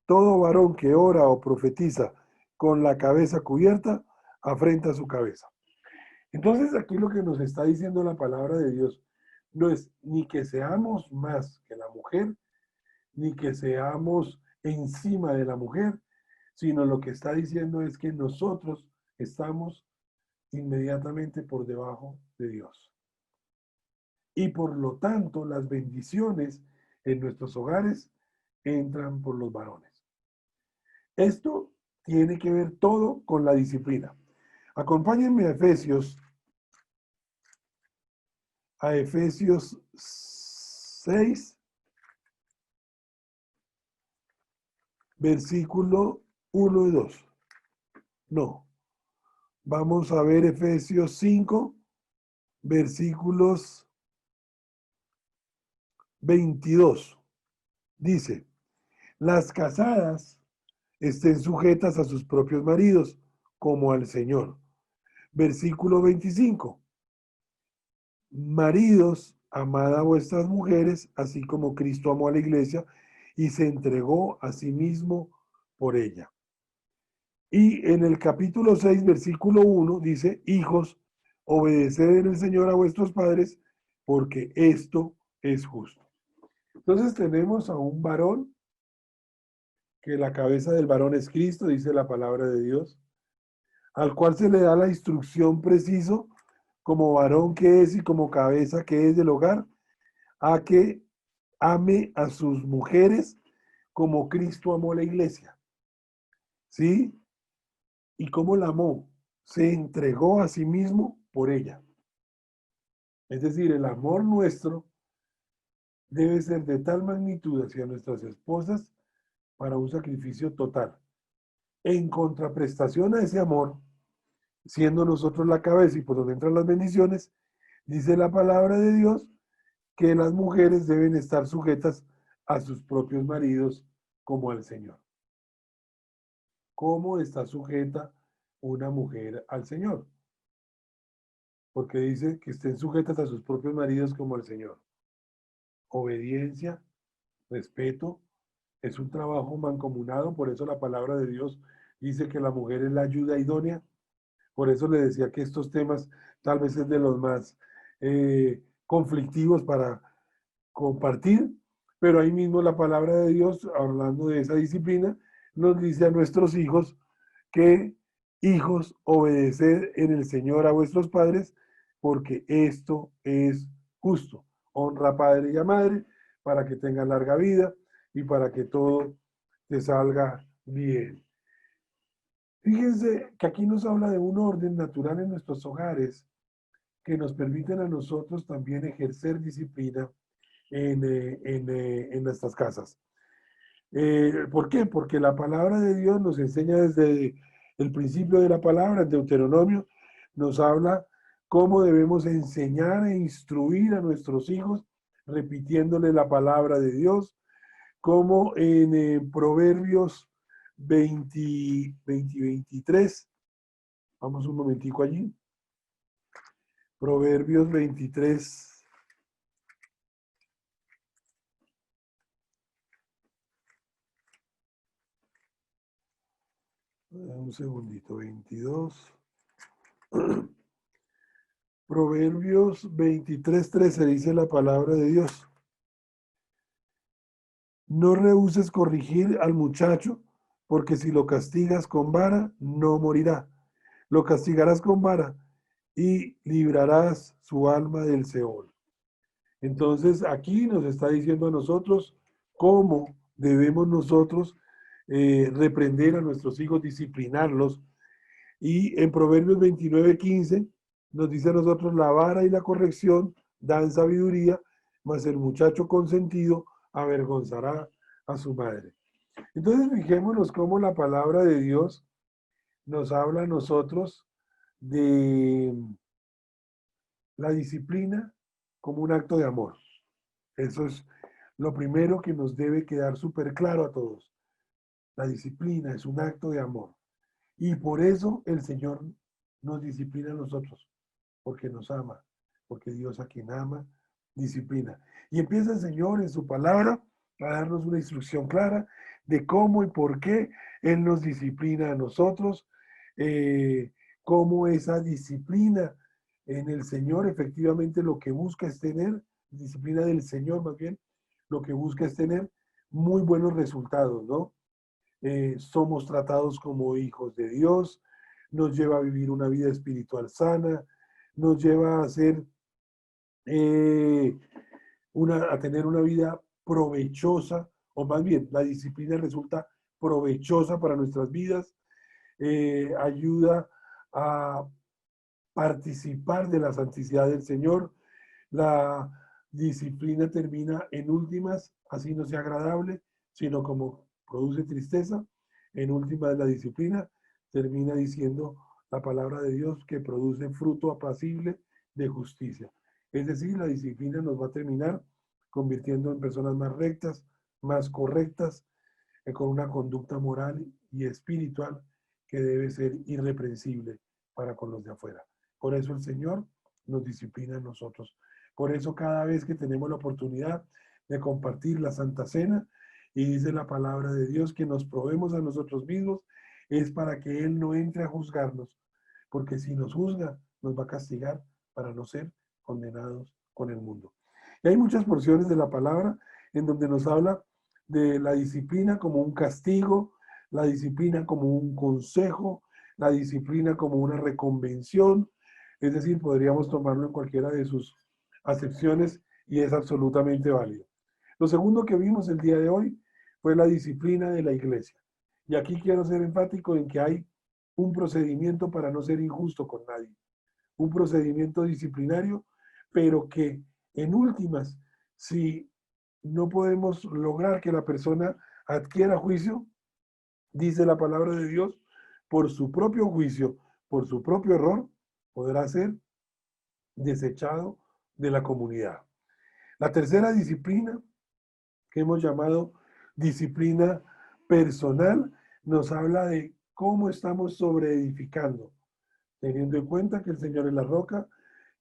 Todo varón que ora o profetiza con la cabeza cubierta, afrenta su cabeza. Entonces aquí lo que nos está diciendo la palabra de Dios no es ni que seamos más que la mujer, ni que seamos encima de la mujer, sino lo que está diciendo es que nosotros estamos inmediatamente por debajo de Dios. Y por lo tanto, las bendiciones en nuestros hogares entran por los varones. Esto tiene que ver todo con la disciplina. Acompáñenme a Efesios 6, versículo 1 y 2. No, vamos a ver Efesios 5, versículos 22. Dice, las casadas estén sujetas a sus propios maridos, como al Señor. Versículo 25. Maridos, amad a vuestras mujeres, así como Cristo amó a la iglesia y se entregó a sí mismo por ella. Y en el capítulo 6, versículo 1, dice, hijos, obedeced en el Señor a vuestros padres, porque esto es justo. Entonces tenemos a un varón que la cabeza del varón es Cristo, dice la palabra de Dios, al cual se le da la instrucción preciso como varón que es y como cabeza que es del hogar, a que ame a sus mujeres como Cristo amó la iglesia. ¿Sí? ¿Y cómo la amó? Se entregó a sí mismo por ella. Es decir, el amor nuestro debe ser de tal magnitud hacia nuestras esposas para un sacrificio total. En contraprestación a ese amor, siendo nosotros la cabeza y por donde entran las bendiciones, dice la palabra de Dios que las mujeres deben estar sujetas a sus propios maridos como al Señor. ¿Cómo está sujeta una mujer al Señor? Porque dice que estén sujetas a sus propios maridos como al Señor. Obediencia, respeto, es un trabajo mancomunado, por eso la palabra de Dios dice que la mujer es la ayuda idónea. Por eso le decía que estos temas tal vez es de los más conflictivos para compartir, pero ahí mismo la palabra de Dios, hablando de esa disciplina, nos dice a nuestros hijos que hijos, obedeced en el Señor a vuestros padres, porque esto es justo. Honra a padre y a madre para que tengan larga vida y para que todo te salga bien. Fíjense que aquí nos habla de un orden natural en nuestros hogares que nos permiten a nosotros también ejercer disciplina en nuestras casas. ¿Por qué? Porque la palabra de Dios nos enseña desde el principio de la palabra, en Deuteronomio, nos habla cómo debemos enseñar e instruir a nuestros hijos, repitiéndole la palabra de Dios, como en Proverbios 23, vamos un momentico allí, Proverbios 23, un segundito, 22. Proverbios 23:13 dice la palabra de Dios. No rehuses corregir al muchacho, porque si lo castigas con vara, no morirá. Lo castigarás con vara y librarás su alma del Seol. Entonces aquí nos está diciendo a nosotros cómo debemos nosotros reprender a nuestros hijos, disciplinarlos. Y en Proverbios 29:15 nos dice a nosotros, la vara y la corrección dan sabiduría, mas el muchacho consentido avergonzará a su madre. Entonces fijémonos cómo la palabra de Dios nos habla a nosotros de la disciplina como un acto de amor. Eso es lo primero que nos debe quedar súper claro a todos. La disciplina es un acto de amor. Y por eso el Señor nos disciplina a nosotros, porque nos ama, porque Dios a quien ama, disciplina. Y empieza el Señor en su palabra a darnos una instrucción clara de cómo y por qué Él nos disciplina a nosotros, cómo esa disciplina en el Señor efectivamente lo que busca es tener, disciplina del Señor más bien, lo que busca es tener muy buenos resultados, ¿no? Somos tratados como hijos de Dios, nos lleva a vivir una vida espiritual sana, nos lleva a ser, eh, a tener una vida provechosa, o más bien, la disciplina resulta provechosa para nuestras vidas, ayuda a participar de la santidad del Señor. La disciplina termina en últimas, así no sea agradable, sino como produce tristeza. En últimas, la disciplina termina diciendo la palabra de Dios que produce fruto apacible de justicia. Es decir, la disciplina nos va a terminar convirtiendo en personas más rectas, más correctas, con una conducta moral y espiritual que debe ser irreprensible para con los de afuera. Por eso el Señor nos disciplina a nosotros. Por eso cada vez que tenemos la oportunidad de compartir la Santa Cena, y dice la palabra de Dios que nos probemos a nosotros mismos, es para que Él no entre a juzgarnos, porque si nos juzga, nos va a castigar para no ser condenados con el mundo. Y hay muchas porciones de la palabra en donde nos habla de la disciplina como un castigo, la disciplina como un consejo, la disciplina como una reconvención. Es decir, podríamos tomarlo en cualquiera de sus acepciones y es absolutamente válido. Lo segundo que vimos el día de hoy fue la disciplina de la iglesia. Y aquí quiero ser enfático en que hay un procedimiento para no ser injusto con nadie. Un procedimiento disciplinario, pero que en últimas, si no podemos lograr que la persona adquiera juicio, dice la palabra de Dios, por su propio juicio, por su propio error, podrá ser desechado de la comunidad. La tercera disciplina, que hemos llamado disciplina personal, nos habla de cómo estamos sobreedificando, teniendo en cuenta que el Señor es la roca,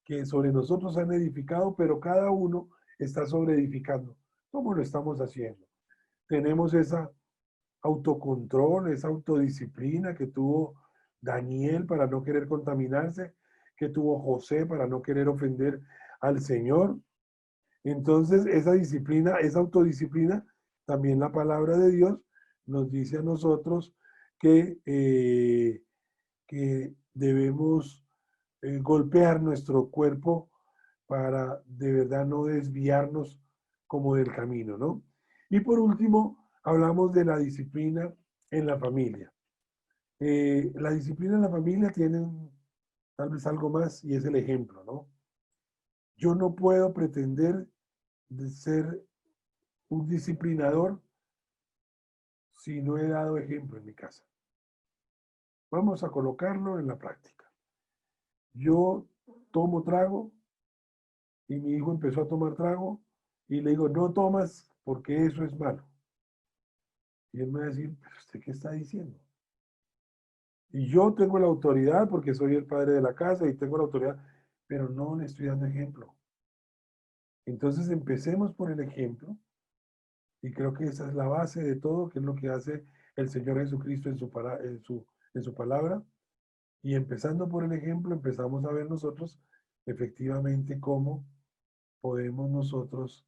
que sobre nosotros han edificado, pero cada uno está sobreedificando. ¿Cómo lo estamos haciendo? Tenemos esa autocontrol, esa autodisciplina que tuvo Daniel para no querer contaminarse, que tuvo José para no querer ofender al Señor. Entonces, esa disciplina, esa autodisciplina, también la palabra de Dios nos dice a nosotros que debemos golpear nuestro cuerpo para de verdad no desviarnos como del camino, ¿no? Y por último, hablamos de la disciplina en la familia. La disciplina en la familia tiene tal vez algo más y es el ejemplo, ¿no? Yo no puedo pretender de ser un disciplinador si no he dado ejemplo en mi casa. Vamos a colocarlo en la práctica. Yo tomo trago y mi hijo empezó a tomar trago y le digo, no tomas porque eso es malo. Y él me va a decir, ¿pero usted qué está diciendo? Y yo tengo la autoridad porque soy el padre de la casa y tengo la autoridad, pero no le estoy dando ejemplo. Entonces empecemos por el ejemplo y creo que esa es la base de todo, que es lo que hace el Señor Jesucristo en su palabra. Y empezando por el ejemplo, empezamos a ver nosotros efectivamente cómo podemos nosotros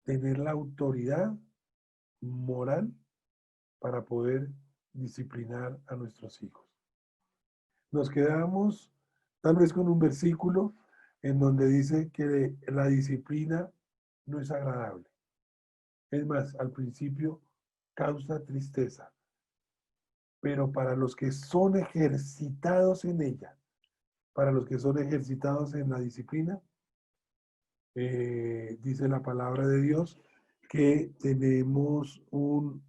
tener la autoridad moral para poder disciplinar a nuestros hijos. Nos quedamos tal vez con un versículo en donde dice que la disciplina no es agradable. Es más, al principio causa tristeza, pero para los que son ejercitados en ella, para los que son ejercitados en la disciplina, dice la palabra de Dios que tenemos un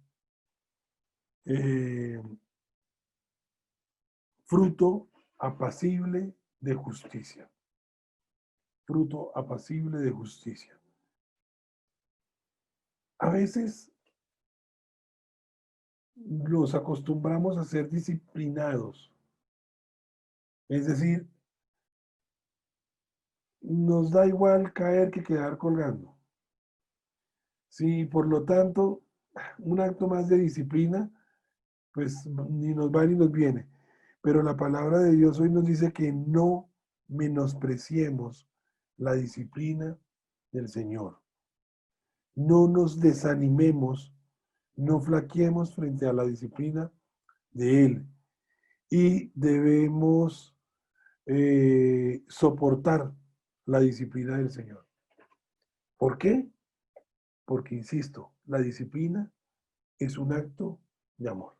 fruto apacible de justicia. Fruto apacible de justicia. A veces los acostumbramos a ser disciplinados. Es decir, nos da igual caer que quedar colgando. Sí, por lo tanto, un acto más de disciplina, pues ni nos va ni nos viene. Pero la palabra de Dios hoy nos dice que no menospreciemos la disciplina del Señor. No nos desanimemos, no flaqueemos frente a la disciplina de Él. Y debemos soportar la disciplina del Señor. ¿Por qué? Porque, insisto, la disciplina es un acto de amor.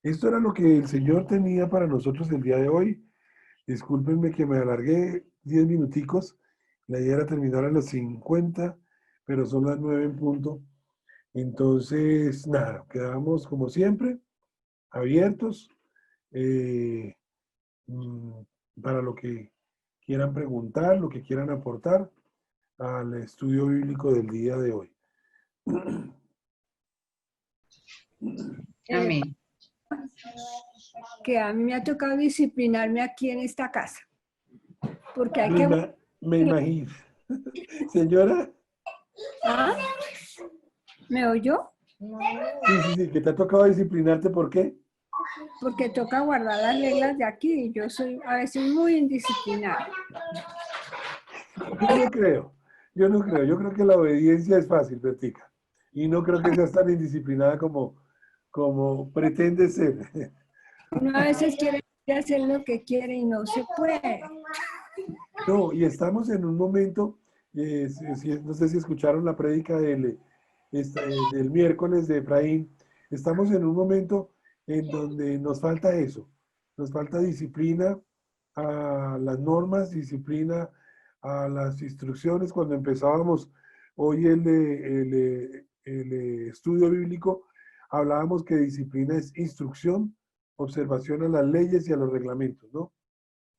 Esto era lo que el Señor tenía para nosotros el día de hoy. Discúlpenme que me alargué 10 minuticos. La idea era terminar a las 50, pero son las 9 en punto. Entonces, nada, quedamos como siempre, abiertos mm, para lo que quieran preguntar, lo que quieran aportar al estudio bíblico del día de hoy. Amén. Que a mí me ha tocado disciplinarme aquí en esta casa. Porque hay Me imagino. Señora. ¿Ah? ¿Me oyó? Sí, que te ha tocado disciplinarte, ¿por qué? Porque toca guardar las reglas de aquí y yo soy a veces muy indisciplinada. Yo no creo, yo creo que la obediencia es fácil, Bertica. Y no creo que seas tan indisciplinada como pretende ser. Uno a veces quiere hacer lo que quiere y no se puede. No, y estamos en un momento, no sé si escucharon la prédica del miércoles de Efraín, estamos en un momento en donde nos falta eso, nos falta disciplina a las normas, disciplina a las instrucciones. Cuando empezábamos hoy el estudio bíblico, hablábamos que disciplina es instrucción, observación a las leyes y a los reglamentos, ¿no?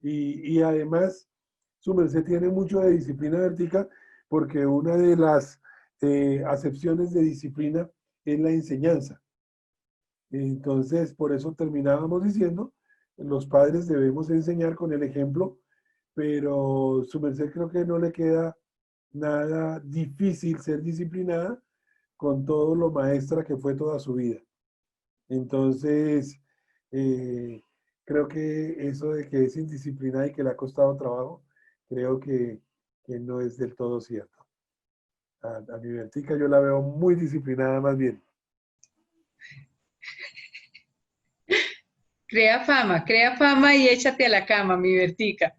Y además, su merced tiene mucho de disciplina vertical porque una de las acepciones de disciplina es la enseñanza. Entonces, por eso terminábamos diciendo, los padres debemos enseñar con el ejemplo, pero su merced creo que no le queda nada difícil ser disciplinada con todo lo maestra que fue toda su vida. Entonces, eh, creo que eso de que es indisciplinada y que le ha costado trabajo, creo que no es del todo cierto. A mi Bertica yo la veo muy disciplinada más bien. Crea fama y échate a la cama, mi Bertica.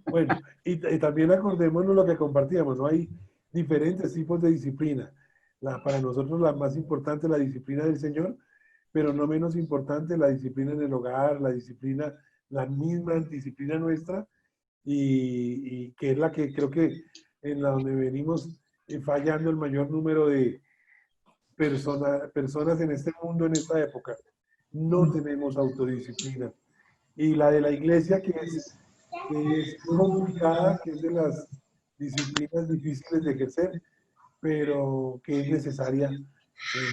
Bueno, y también acordémonos lo que compartíamos, ¿no? Hay diferentes tipos de disciplina. Para nosotros la más importante es la disciplina del Señor, pero no menos importante la disciplina en el hogar, la disciplina, la misma disciplina nuestra, y que es la que creo que en la donde venimos fallando el mayor número de personas en este mundo, en esta época. No tenemos autodisciplina. Y la de la iglesia, que es complicada, que es de las disciplinas difíciles de ejercer, pero que es necesaria,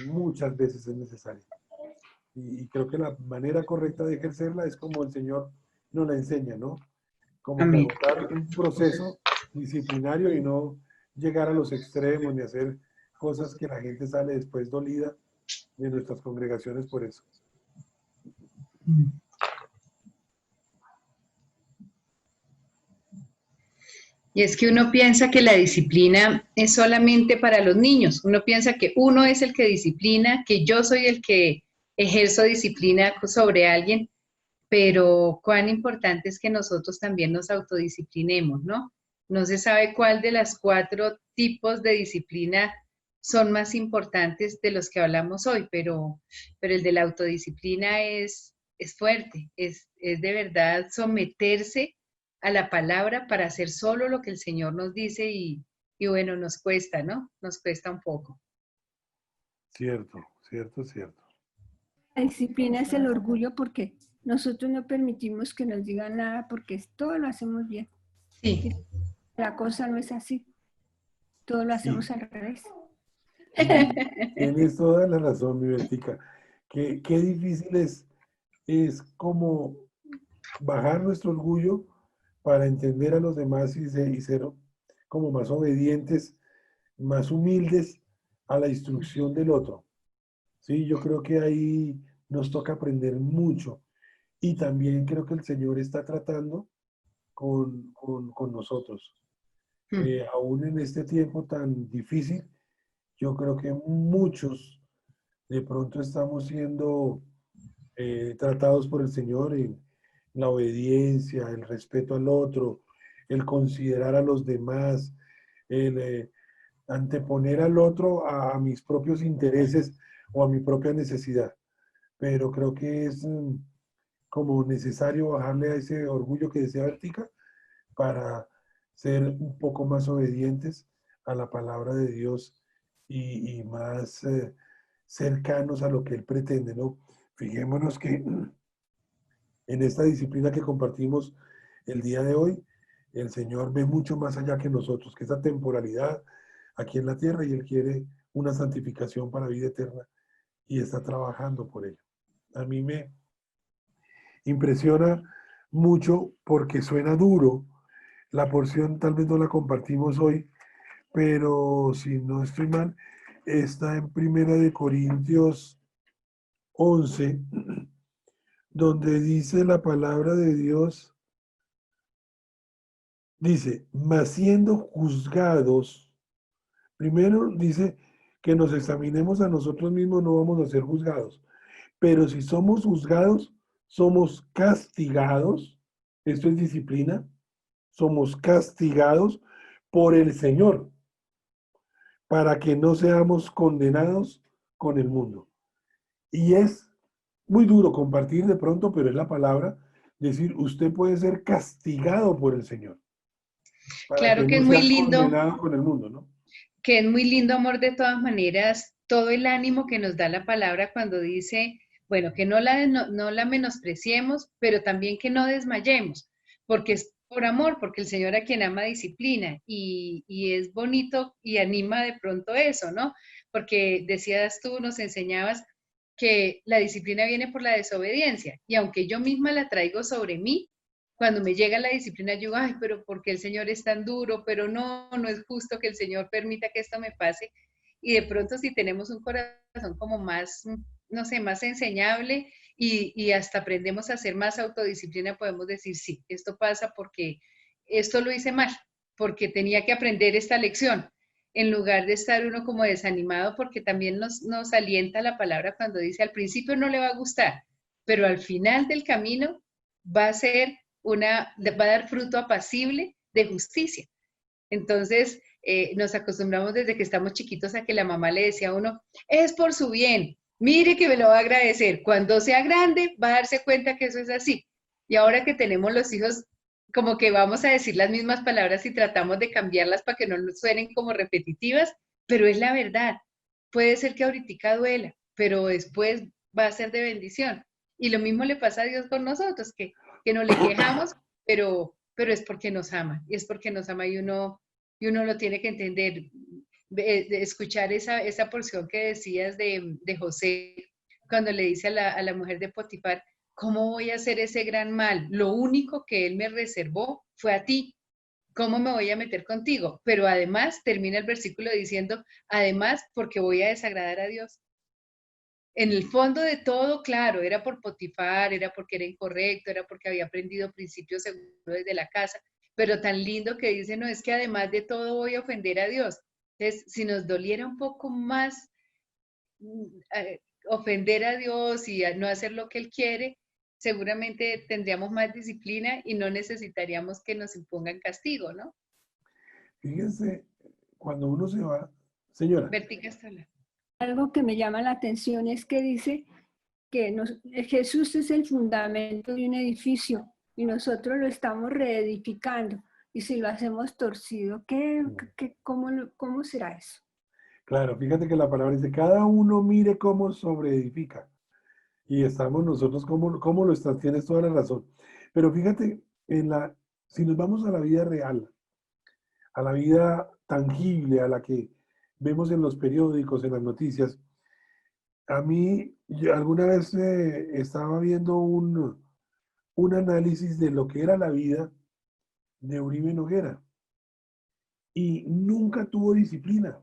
muchas veces es necesaria. Y creo que la manera correcta de ejercerla es como el Señor nos la enseña, ¿no? Como que Amén. agotar un proceso disciplinario y no llegar a los extremos ni hacer cosas que la gente sale después dolida de nuestras congregaciones por eso. Y es que uno piensa que la disciplina es solamente para los niños. Uno piensa que uno es el que disciplina, que yo soy el que ejerzo disciplina sobre alguien, pero cuán importante es que nosotros también nos autodisciplinemos, ¿no? No se sabe cuál de las 4 tipos de disciplina son más importantes de los que hablamos hoy, pero el de la autodisciplina es fuerte, es de verdad someterse a la palabra para hacer solo lo que el Señor nos dice y bueno, nos cuesta, ¿no? Nos cuesta un poco. Cierto, cierto, cierto. La disciplina es el orgullo porque nosotros no permitimos que nos digan nada porque todo lo hacemos bien. Sí. La cosa no es así. Todo lo hacemos Sí. al revés. Tienes toda la razón, mi Bertica. Qué difícil es como bajar nuestro orgullo para entender a los demás y ser como más obedientes, más humildes a la instrucción del otro. Sí, yo creo que ahí nos toca aprender mucho. Y también creo que el Señor está tratando con nosotros. Aún en este tiempo tan difícil, yo creo que muchos de pronto estamos siendo tratados por el Señor en la obediencia, el respeto al otro, el considerar a los demás, el anteponer al otro a mis propios intereses o a mi propia necesidad. Pero creo que es como necesario bajarle a ese orgullo que decía Vertica para ser un poco más obedientes a la palabra de Dios y más cercanos a lo que Él pretende, ¿no? Fijémonos que en esta disciplina que compartimos el día de hoy, el Señor ve mucho más allá que nosotros, que esa temporalidad aquí en la tierra, y Él quiere una santificación para vida eterna y está trabajando por ello. A mí me impresiona mucho porque suena duro. La porción tal vez no la compartimos hoy, pero si no estoy mal, está en Primera de Corintios 11, donde dice la palabra de Dios, dice, mas siendo juzgados, primero dice, que nos examinemos a nosotros mismos, no vamos a ser juzgados. Pero si somos juzgados, somos castigados. Esto es disciplina. Somos castigados por el Señor para que no seamos condenados con el mundo. Y es muy duro compartir de pronto, pero es la palabra, decir, usted puede ser castigado por el Señor para que Claro que no es muy sea lindo, condenado con el mundo, ¿no? que es muy lindo, amor, de todas maneras, todo el ánimo que nos da la palabra cuando dice, bueno, que no la menospreciemos, pero también que no desmayemos, porque es por amor, porque el Señor a quien ama disciplina, y es bonito y anima de pronto eso, ¿no? Porque decías tú, nos enseñabas que la disciplina viene por la desobediencia, y aunque yo misma la traigo sobre mí, cuando me llega la disciplina, yo digo, ay, pero ¿por qué el Señor es tan duro? Pero no, no es justo que el Señor permita que esto me pase. Y de pronto si tenemos un corazón como más, no sé, más enseñable y hasta aprendemos a hacer más autodisciplina, podemos decir, sí, esto pasa porque esto lo hice mal, porque tenía que aprender esta lección, en lugar de estar uno como desanimado, porque también nos alienta la palabra cuando dice, al principio no le va a gustar, pero al final del camino va a ser va a dar fruto apacible de justicia. Entonces, nos acostumbramos desde que estamos chiquitos a que la mamá le decía a uno, es por su bien, mire que me lo va a agradecer. Cuando sea grande, va a darse cuenta que eso es así. Y ahora que tenemos los hijos, como que vamos a decir las mismas palabras y tratamos de cambiarlas para que no nos suenen como repetitivas, pero es la verdad. Puede ser que ahorita duela, pero después va a ser de bendición. Y lo mismo le pasa a Dios con nosotros, que no le quejamos, pero es porque nos ama, y es porque nos ama y uno lo tiene que entender. De escuchar esa porción que decías de José, cuando le dice a la mujer de Potifar, ¿cómo voy a hacer ese gran mal? Lo único que él me reservó fue a ti. ¿Cómo me voy a meter contigo? Pero además termina el versículo diciendo, además porque voy a desagradar a Dios. En el fondo de todo, claro, era por Potifar, era porque era incorrecto, era porque había aprendido principios seguros desde la casa, pero tan lindo que dice, no, es que además de todo voy a ofender a Dios. Entonces, si nos doliera un poco más ofender a Dios y a no hacer lo que Él quiere, seguramente tendríamos más disciplina y no necesitaríamos que nos impongan castigo, ¿no? Fíjense, cuando uno se va, señora, Vertica hasta la... Algo que me llama la atención es que dice que Jesús es el fundamento de un edificio y nosotros lo estamos reedificando. Y si lo hacemos torcido, ¿cómo será eso? claro, fíjate que la palabra dice, cada uno mire cómo sobreedifica. Y estamos nosotros, cómo lo estás, tienes toda la razón. Pero fíjate, si nos vamos a la vida real, a la vida tangible, a la que vemos en los periódicos, en las noticias, a mí, yo alguna vez estaba viendo un análisis de lo que era la vida de Uribe Noguera y nunca tuvo disciplina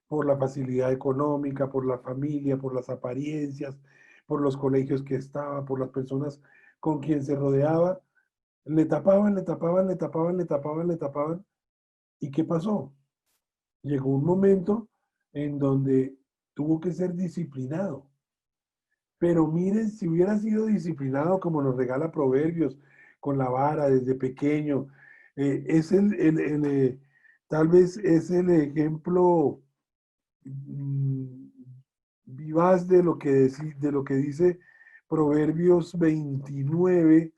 por la facilidad económica, por la familia, por las apariencias, por los colegios que estaba, por las personas con quien se rodeaba. Le tapaban, le tapaban, le tapaban, le tapaban, le tapaban. ¿Y qué pasó? Llegó un momento en donde tuvo que ser disciplinado. Pero miren, si hubiera sido disciplinado como nos regala Proverbios, con la vara desde pequeño, es tal vez es el ejemplo mm, vivaz de lo que dice Proverbios 29,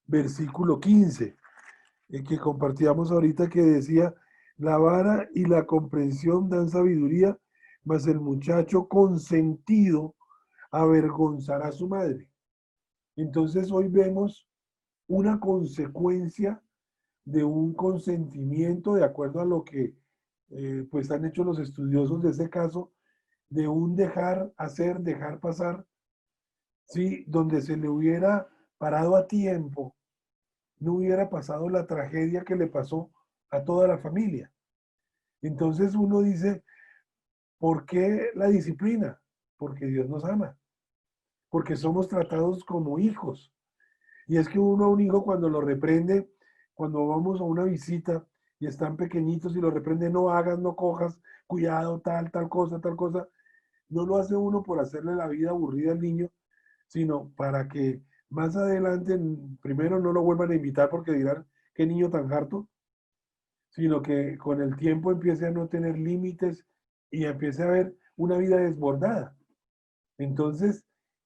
versículo 15, que compartíamos ahorita, que decía, la vara y la comprensión dan sabiduría, mas el muchacho consentido avergonzará a su madre. Entonces hoy vemos una consecuencia de un consentimiento, de acuerdo a lo que pues han hecho los estudiosos de ese caso, de un dejar hacer, dejar pasar, ¿sí? Donde se le hubiera parado a tiempo, no hubiera pasado la tragedia que le pasó a toda la familia. Entonces uno dice, ¿por qué la disciplina? Porque Dios nos ama, porque somos tratados como hijos. Y es que uno a un hijo cuando lo reprende, cuando vamos a una visita y están pequeñitos y los reprende, no hagas, no cojas, cuidado, tal cosa, tal cosa. No lo hace uno por hacerle la vida aburrida al niño, sino para que más adelante, primero no lo vuelvan a invitar porque dirán, qué niño tan harto, sino que con el tiempo empiece a no tener límites y empiece a ver una vida desbordada. Entonces,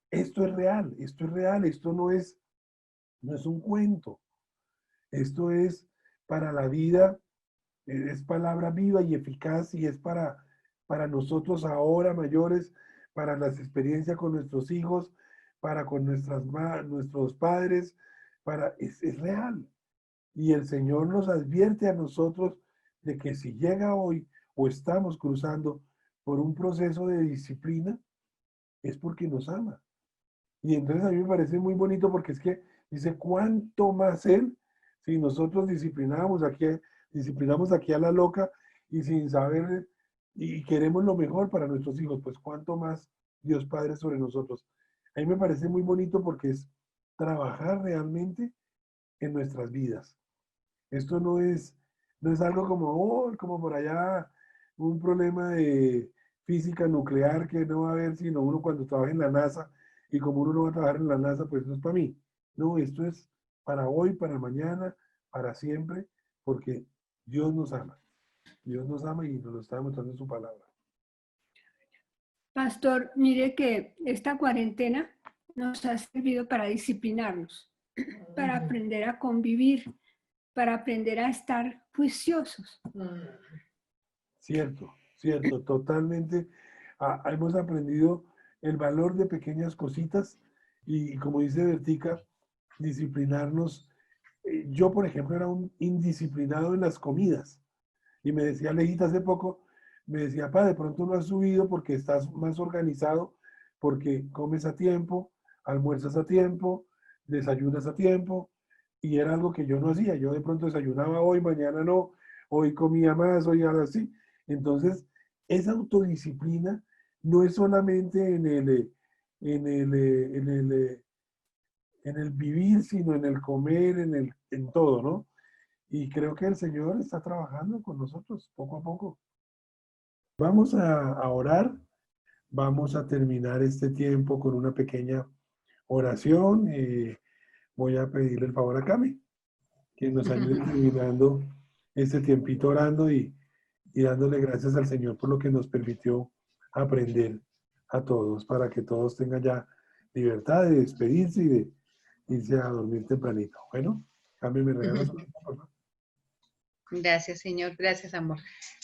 esto es real, esto no es un cuento, esto es para la vida, es palabra viva y eficaz y es para nosotros ahora mayores, para las experiencias con nuestros hijos, para con nuestros padres, es real. Y el Señor nos advierte a nosotros de que si llega hoy o estamos cruzando por un proceso de disciplina, es porque nos ama. Y entonces a mí me parece muy bonito porque es que dice, ¿cuánto más Él si nosotros disciplinamos aquí a la loca y sin saber y queremos lo mejor para nuestros hijos? Pues cuánto más Dios Padre sobre nosotros. A mí me parece muy bonito porque es trabajar realmente en nuestras vidas. Esto no es algo como, como por allá, un problema de física nuclear que no va a haber sino uno cuando trabaja en la NASA, y como uno no va a trabajar en la NASA, pues no es para mí. No, esto es para hoy, para mañana, para siempre, porque Dios nos ama. Dios nos ama y nos lo está demostrando en su palabra. Pastor, mire que esta cuarentena nos ha servido para disciplinarnos, para aprender a convivir, para aprender a estar juiciosos. Cierto, totalmente. Hemos aprendido el valor de pequeñas cositas y como dice Bertica, disciplinarnos. Yo, por ejemplo, era un indisciplinado en las comidas y me decía Lejita hace poco, me decía, pa, de pronto no has subido porque estás más organizado, porque comes a tiempo, almuerzas a tiempo, desayunas a tiempo, y era algo que yo no hacía. Yo de pronto desayunaba hoy, mañana no, hoy comía más, hoy ahora sí. Entonces, esa autodisciplina no es solamente en el vivir, sino en el comer, en todo, ¿no? Y creo que el Señor está trabajando con nosotros poco a poco. Vamos a orar, vamos a terminar este tiempo con una pequeña oración. Voy a pedirle el favor a Cami, que nos ayude terminando este tiempito orando y dándole gracias al Señor por lo que nos permitió aprender a todos, para que todos tengan ya libertad de despedirse y de irse a dormir tempranito. Bueno, Cami, me regalas un tiempo, por favor. Gracias, Señor. Gracias, amor.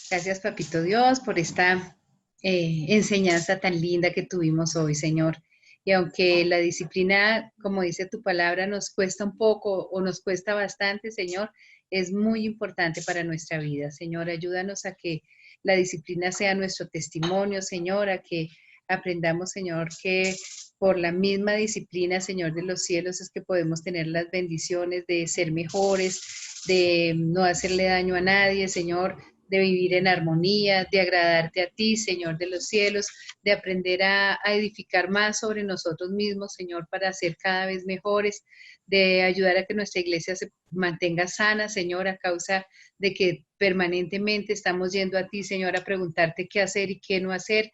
Gracias, Papito Dios, por esta enseñanza tan linda que tuvimos hoy, Señor. Y aunque la disciplina, como dice tu palabra, nos cuesta un poco o nos cuesta bastante, Señor, es muy importante para nuestra vida. Señor, ayúdanos a que la disciplina sea nuestro testimonio, Señor, a que aprendamos, Señor, que por la misma disciplina, Señor de los cielos, es que podemos tener las bendiciones de ser mejores, de no hacerle daño a nadie, Señor, de vivir en armonía, de agradarte a ti, Señor de los cielos, de aprender a edificar más sobre nosotros mismos, Señor, para ser cada vez mejores, de ayudar a que nuestra iglesia se mantenga sana, Señor, a causa de que permanentemente estamos yendo a ti, Señor, a preguntarte qué hacer y qué no hacer,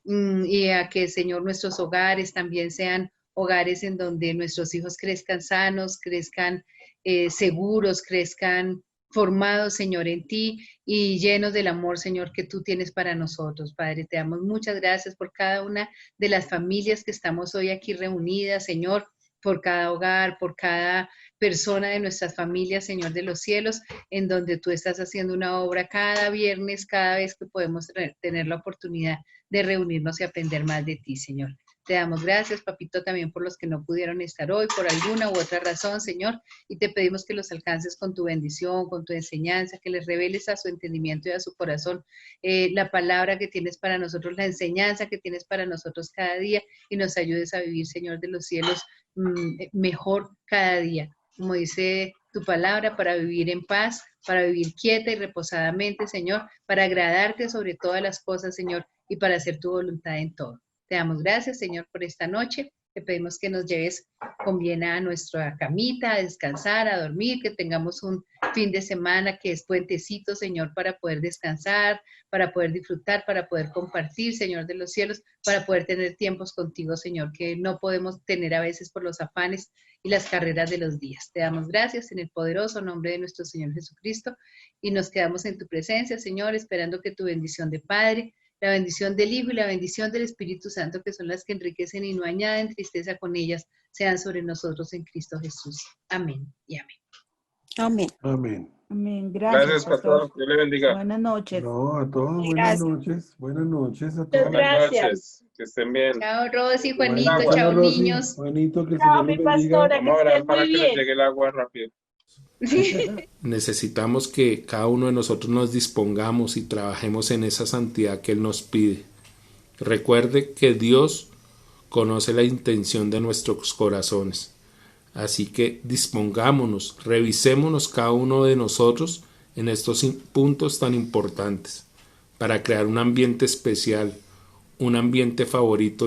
y a que, Señor, nuestros hogares también sean hogares en donde nuestros hijos crezcan sanos, crezcan seguros, crezcan formados, Señor, en ti y llenos del amor, Señor, que tú tienes para nosotros. Padre, te damos muchas gracias por cada una de las familias que estamos hoy aquí reunidas, Señor, por cada hogar, por cada persona de nuestras familias, Señor de los cielos, en donde tú estás haciendo una obra cada viernes, cada vez que podemos tener la oportunidad de reunirnos y aprender más de ti, Señor. Te damos gracias, Papito, también por los que no pudieron estar hoy por alguna u otra razón, Señor, y te pedimos que los alcances con tu bendición, con tu enseñanza, que les reveles a su entendimiento y a su corazón la palabra que tienes para nosotros, la enseñanza que tienes para nosotros cada día y nos ayudes a vivir, Señor de los cielos, mejor cada día. Como dice tu palabra, para vivir en paz, para vivir quieta y reposadamente, Señor, para agradarte sobre todas las cosas, Señor, y para hacer tu voluntad en todo. Te damos gracias, Señor, por esta noche Te pedimos que nos lleves con bien a nuestra camita, a descansar, a dormir, que tengamos un fin de semana que es puentecito, Señor, para poder descansar, para poder disfrutar, para poder compartir, Señor de los cielos, para poder tener tiempos contigo, Señor, que no podemos tener a veces por los afanes y las carreras de los días. Te damos gracias en el poderoso nombre de nuestro Señor Jesucristo y nos quedamos en tu presencia, Señor, esperando que tu bendición de Padre, la bendición del Hijo y la bendición del Espíritu Santo, que son las que enriquecen y no añaden tristeza con ellas, sean sobre nosotros en Cristo Jesús. Amén y amén. Amén. Amén. Amén. Gracias, pastor. pastor. Dios le bendiga. Buenas noches. No, a todos, buenas Gracias. noches. Buenas noches a Muchas todos. Buenas gracias. noches. Que estén bien. Chao, Rosy, Juanito, Buen agua. chao, Bueno, Rosy, niños. Juanito, que el Chao, Señor mi los bendiga. pastora, Vamos a que orar estén para muy que les bien. llegue el agua rápido. Necesitamos que cada uno de nosotros nos dispongamos y trabajemos en esa santidad que Él nos pide. Recuerde que Dios conoce la intención de nuestros corazones. Así que dispongámonos, revisémonos cada uno de nosotros en estos puntos tan importantes para crear un ambiente especial, un ambiente favorito